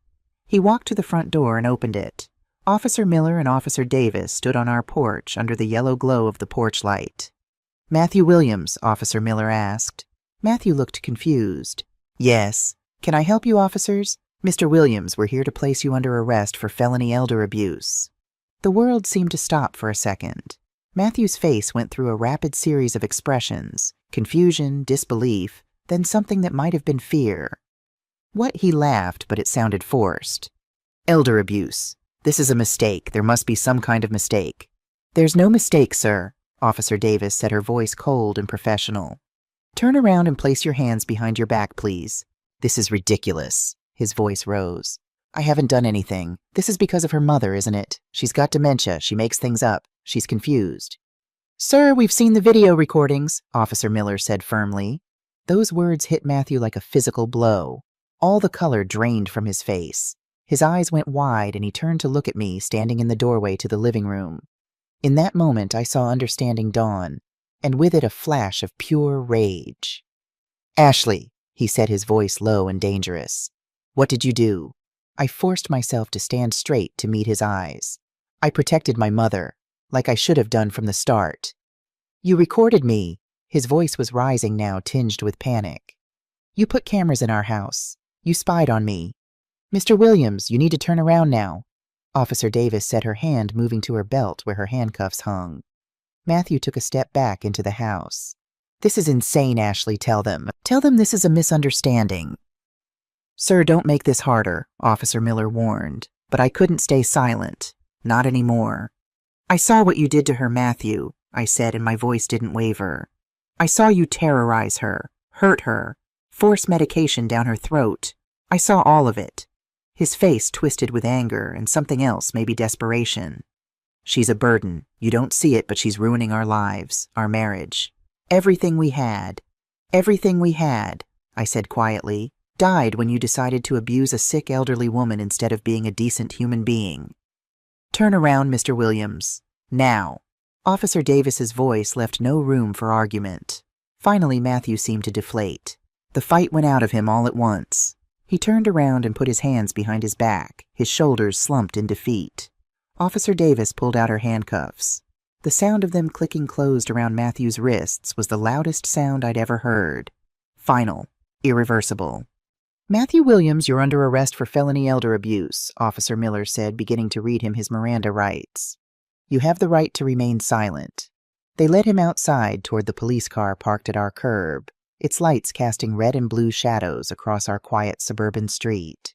He walked to the front door and opened it. Officer Miller and Officer Davis stood on our porch under the yellow glow of the porch light. Matthew Williams, Officer Miller asked. Matthew looked confused. Yes. Can I help you, officers? Mr. Williams, we're here to place you under arrest for felony elder abuse. The world seemed to stop for a second. Matthew's face went through a rapid series of expressions, confusion, disbelief, then something that might have been fear. What? He laughed, but it sounded forced. Elder abuse. This is a mistake. There must be some kind of mistake. There's no mistake, sir, Officer Davis said, her voice cold and professional. Turn around and place your hands behind your back, please. This is ridiculous. His voice rose. I haven't done anything. This is because of her mother, isn't it? She's got dementia. She makes things up. She's confused. Sir, we've seen the video recordings, Officer Miller said firmly. Those words hit Matthew like a physical blow. All the color drained from his face. His eyes went wide and he turned to look at me, standing in the doorway to the living room. In that moment, I saw understanding dawn, and with it a flash of pure rage. Ashley, he said, his voice low and dangerous. What did you do? I forced myself to stand straight to meet his eyes. I protected my mother, like I should have done from the start. You recorded me. His voice was rising now, tinged with panic. You put cameras in our house. You spied on me. Mr. Williams, you need to turn around now. Officer Davis said, her hand moving to her belt where her handcuffs hung. Matthew took a step back into the house. "This is insane, Ashley, tell them. Tell them this is a misunderstanding." "Sir, don't make this harder," Officer Miller warned, but I couldn't stay silent. Not anymore. "I saw what you did to her, Matthew," I said, and my voice didn't waver. "I saw you terrorize her, hurt her, force medication down her throat. I saw all of it." His face twisted with anger and something else, maybe desperation. "She's a burden. You don't see it, but she's ruining our lives, our marriage. Everything we had, I said quietly, died when you decided to abuse a sick elderly woman instead of being a decent human being. Turn around, Mr. Williams. Now." Officer Davis's voice left no room for argument. Finally, Matthew seemed to deflate. The fight went out of him all at once. He turned around and put his hands behind his back, his shoulders slumped in defeat. Officer Davis pulled out her handcuffs. The sound of them clicking closed around Matthew's wrists was the loudest sound I'd ever heard. Final. Irreversible. "Matthew Williams, you're under arrest for felony elder abuse," Officer Miller said, beginning to read him his Miranda rights. "You have the right to remain silent." They led him outside toward the police car parked at our curb, its lights casting red and blue shadows across our quiet suburban street.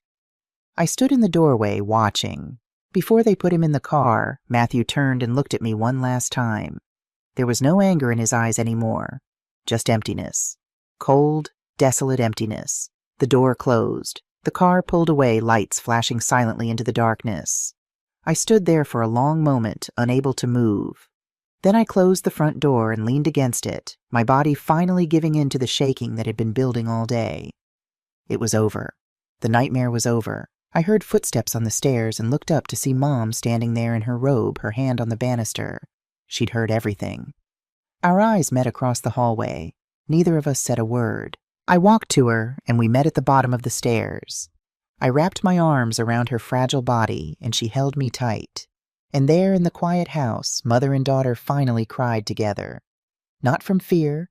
I stood in the doorway, watching. Before they put him in the car, Matthew turned and looked at me one last time. There was no anger in his eyes anymore, just emptiness. Cold, desolate emptiness. The door closed. The car pulled away, lights flashing silently into the darkness. I stood there for a long moment, unable to move. Then I closed the front door and leaned against it, my body finally giving in to the shaking that had been building all day. It was over. The nightmare was over. I heard footsteps on the stairs and looked up to see Mom standing there in her robe, her hand on the banister. She'd heard everything. Our eyes met across the hallway. Neither of us said a word. I walked to her, and we met at the bottom of the stairs. I wrapped my arms around her fragile body, and she held me tight. And there in the quiet house, mother and daughter finally cried together. Not from fear,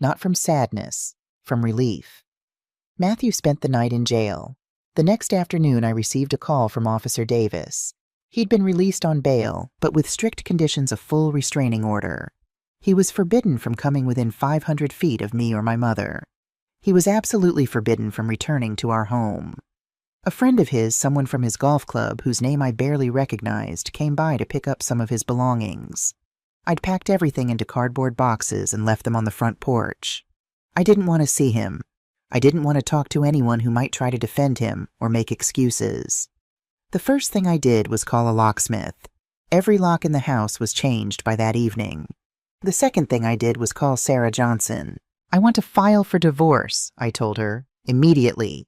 not from sadness, from relief. Matthew spent the night in jail. The next afternoon, I received a call from Officer Davis. He'd been released on bail, but with strict conditions of full restraining order. He was forbidden from coming within 500 feet of me or my mother. He was absolutely forbidden from returning to our home. A friend of his, someone from his golf club whose name I barely recognized, came by to pick up some of his belongings. I'd packed everything into cardboard boxes and left them on the front porch. I didn't want to see him. I didn't want to talk to anyone who might try to defend him or make excuses. The first thing I did was call a locksmith. Every lock in the house was changed by that evening. The second thing I did was call Sarah Johnson. "I want to file for divorce," I told her, immediately.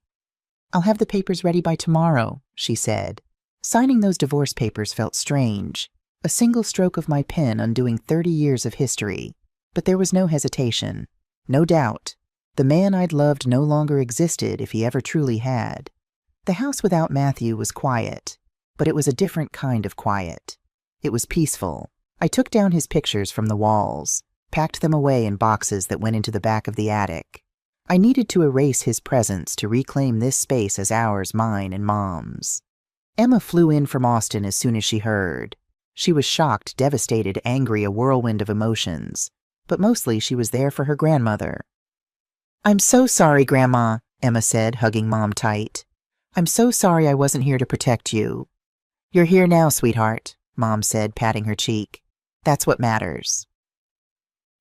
"I'll have the papers ready by tomorrow," she said. Signing those divorce papers felt strange. A single stroke of my pen undoing 30 years of history. But there was no hesitation. No doubt. The man I'd loved no longer existed if he ever truly had. The house without Matthew was quiet, but it was a different kind of quiet. It was peaceful. I took down his pictures from the walls, packed them away in boxes that went into the back of the attic. I needed to erase his presence to reclaim this space as ours, mine, and Mom's. Emma flew in from Austin as soon as she heard. She was shocked, devastated, angry, a whirlwind of emotions. But mostly she was there for her grandmother. "I'm so sorry, Grandma," Emma said, hugging Mom tight. "I'm so sorry I wasn't here to protect you." "You're here now, sweetheart," Mom said, patting her cheek. "That's what matters."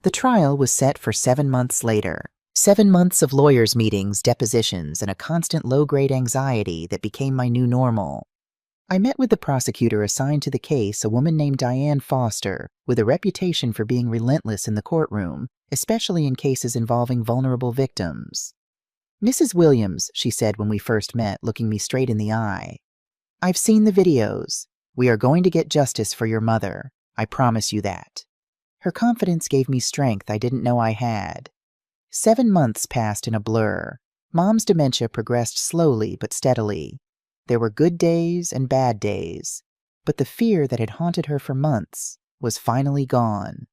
The trial was set for 7 months later. 7 months of lawyers' meetings, depositions, and a constant low-grade anxiety that became my new normal. I met with the prosecutor assigned to the case, a woman named Diane Foster, with a reputation for being relentless in the courtroom, especially in cases involving vulnerable victims. "Mrs. Williams," she said when we first met, looking me straight in the eye, "I've seen the videos. We are going to get justice for your mother. I promise you that." Her confidence gave me strength I didn't know I had. 7 months passed in a blur. Mom's dementia progressed slowly but steadily. There were good days and bad days, but the fear that had haunted her for months was finally gone.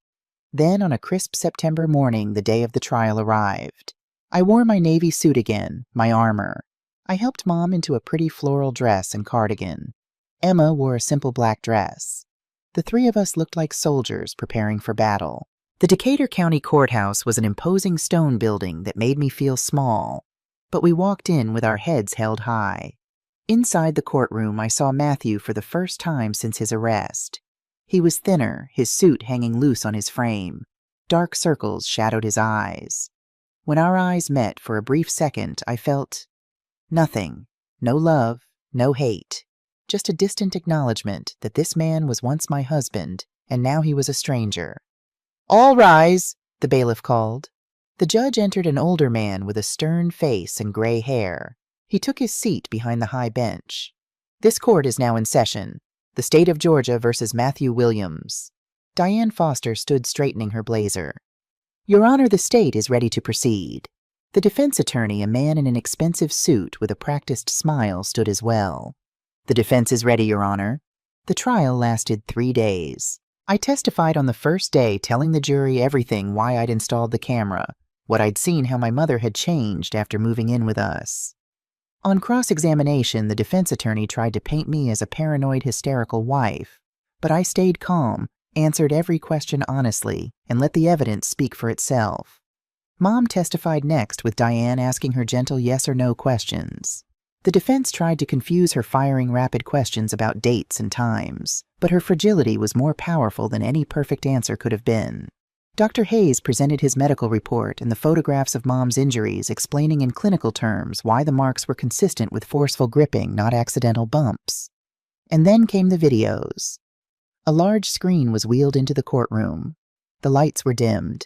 Then, on a crisp September morning, the day of the trial arrived. I wore my navy suit again, my armor. I helped Mom into a pretty floral dress and cardigan. Emma wore a simple black dress. The three of us looked like soldiers preparing for battle. The Decatur County Courthouse was an imposing stone building that made me feel small, but we walked in with our heads held high. Inside the courtroom, I saw Matthew for the first time since his arrest. He was thinner, his suit hanging loose on his frame. Dark circles shadowed his eyes. When our eyes met for a brief second, I felt nothing. No love, no hate. Just a distant acknowledgement that this man was once my husband, and now he was a stranger. "All rise," the bailiff called. The judge entered, an older man with a stern face and gray hair. He took his seat behind the high bench. "This court is now in session. The state of Georgia versus Matthew Williams." Diane Foster stood straightening her blazer. "Your Honor, the state is ready to proceed." The defense attorney, a man in an expensive suit with a practiced smile, stood as well. "The defense is ready, Your Honor." The trial lasted 3 days. I testified on the first day, telling the jury everything: why I'd installed the camera, what I'd seen, how my mother had changed after moving in with us. On cross-examination, the defense attorney tried to paint me as a paranoid, hysterical wife, but I stayed calm, answered every question honestly, and let the evidence speak for itself. Mom testified next, with Diane asking her gentle yes or no questions. The defense tried to confuse her, firing rapid questions about dates and times, but her fragility was more powerful than any perfect answer could have been. Dr. Hayes presented his medical report and the photographs of Mom's injuries, explaining in clinical terms why the marks were consistent with forceful gripping, not accidental bumps. And then came the videos. A large screen was wheeled into the courtroom. The lights were dimmed.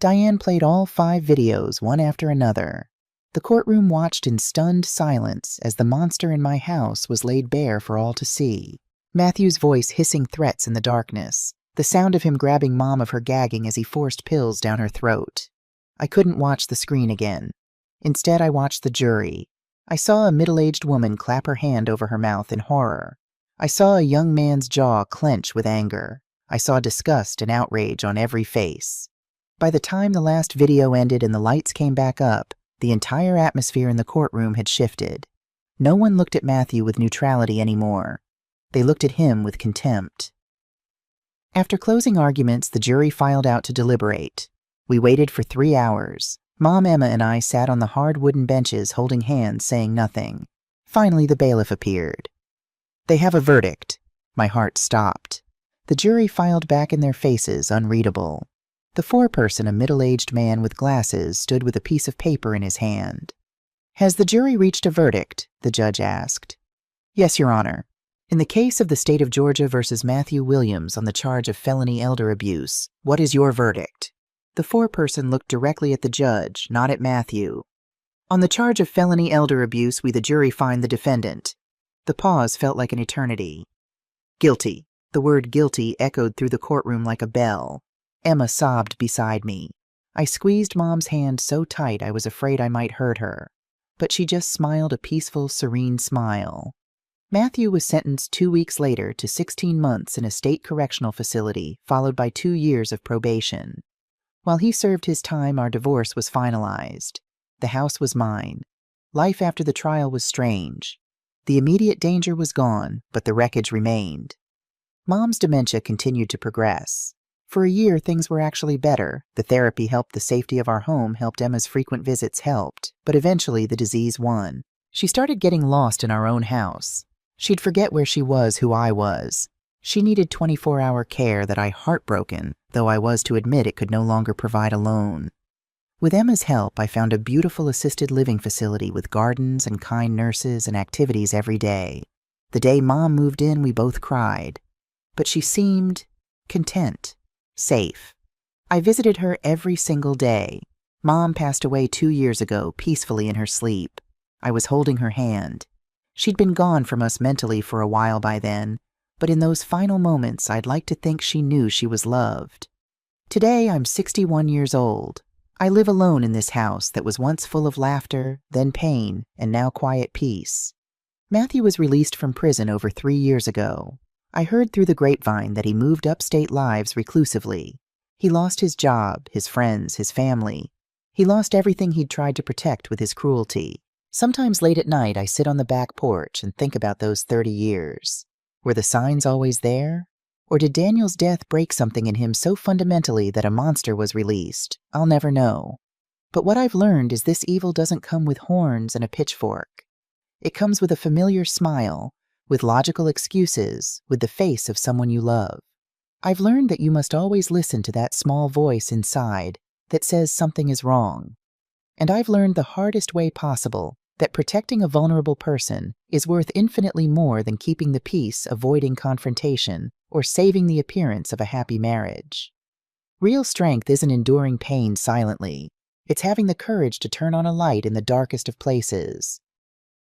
Diane played all 5 videos, one after another. The courtroom watched in stunned silence as the monster in my house was laid bare for all to see. Matthew's voice hissing threats in the darkness. The sound of him grabbing Mom of her gagging as he forced pills down her throat. I couldn't watch the screen again. Instead, I watched the jury. I saw a middle-aged woman clap her hand over her mouth in horror. I saw a young man's jaw clench with anger. I saw disgust and outrage on every face. By the time the last video ended and the lights came back up, the entire atmosphere in the courtroom had shifted. No one looked at Matthew with neutrality anymore. They looked at him with contempt. After closing arguments, the jury filed out to deliberate. We waited for 3 hours. Mom, Emma, and I sat on the hard wooden benches holding hands, saying nothing. Finally, the bailiff appeared. "They have a verdict." My heart stopped. The jury filed back in their faces, unreadable. The foreperson, a middle-aged man with glasses, stood with a piece of paper in his hand. "Has the jury reached a verdict?" the judge asked. "Yes, Your Honor. In the case of the state of Georgia versus Matthew Williams on the charge of felony elder abuse, what is your verdict?" The foreperson looked directly at the judge, not at Matthew. "On the charge of felony elder abuse, we the jury find the defendant." The pause felt like an eternity. "Guilty." The word guilty echoed through the courtroom like a bell. Emma sobbed beside me. I squeezed Mom's hand so tight I was afraid I might hurt her, but she just smiled a peaceful, serene smile. Matthew was sentenced 2 weeks later to 16 months in a state correctional facility, followed by 2 years of probation. While he served his time, our divorce was finalized. The house was mine. Life after the trial was strange. The immediate danger was gone, but the wreckage remained. Mom's dementia continued to progress. For a year, things were actually better. The therapy helped, the safety of our home helped, Emma's frequent visits helped, but eventually the disease won. She started getting lost in our own house. She'd forget where she was, who I was. She needed 24-hour care that I, heartbroken, though I was to admit it, could no longer provide alone. With Emma's help, I found a beautiful assisted living facility with gardens and kind nurses and activities every day. The day Mom moved in, we both cried. But she seemed content, safe. I visited her every single day. Mom passed away 2 years ago, peacefully in her sleep. I was holding her hand. She'd been gone from us mentally for a while by then, but in those final moments, I'd like to think she knew she was loved. Today, I'm 61 years old. I live alone in this house that was once full of laughter, then pain, and now quiet peace. Matthew was released from prison over 3 years ago. I heard through the grapevine that he moved upstate lives reclusively. He lost his job, his friends, his family. He lost everything he'd tried to protect with his cruelty. Sometimes late at night, I sit on the back porch and think about those 30 years. Were the signs always there? Or did Daniel's death break something in him so fundamentally that a monster was released? I'll never know. But what I've learned is this evil doesn't come with horns and a pitchfork. It comes with a familiar smile, with logical excuses, with the face of someone you love. I've learned that you must always listen to that small voice inside that says something is wrong. And I've learned the hardest way possible that protecting a vulnerable person is worth infinitely more than keeping the peace, avoiding confrontation, or saving the appearance of a happy marriage. Real strength isn't enduring pain silently. It's having the courage to turn on a light in the darkest of places.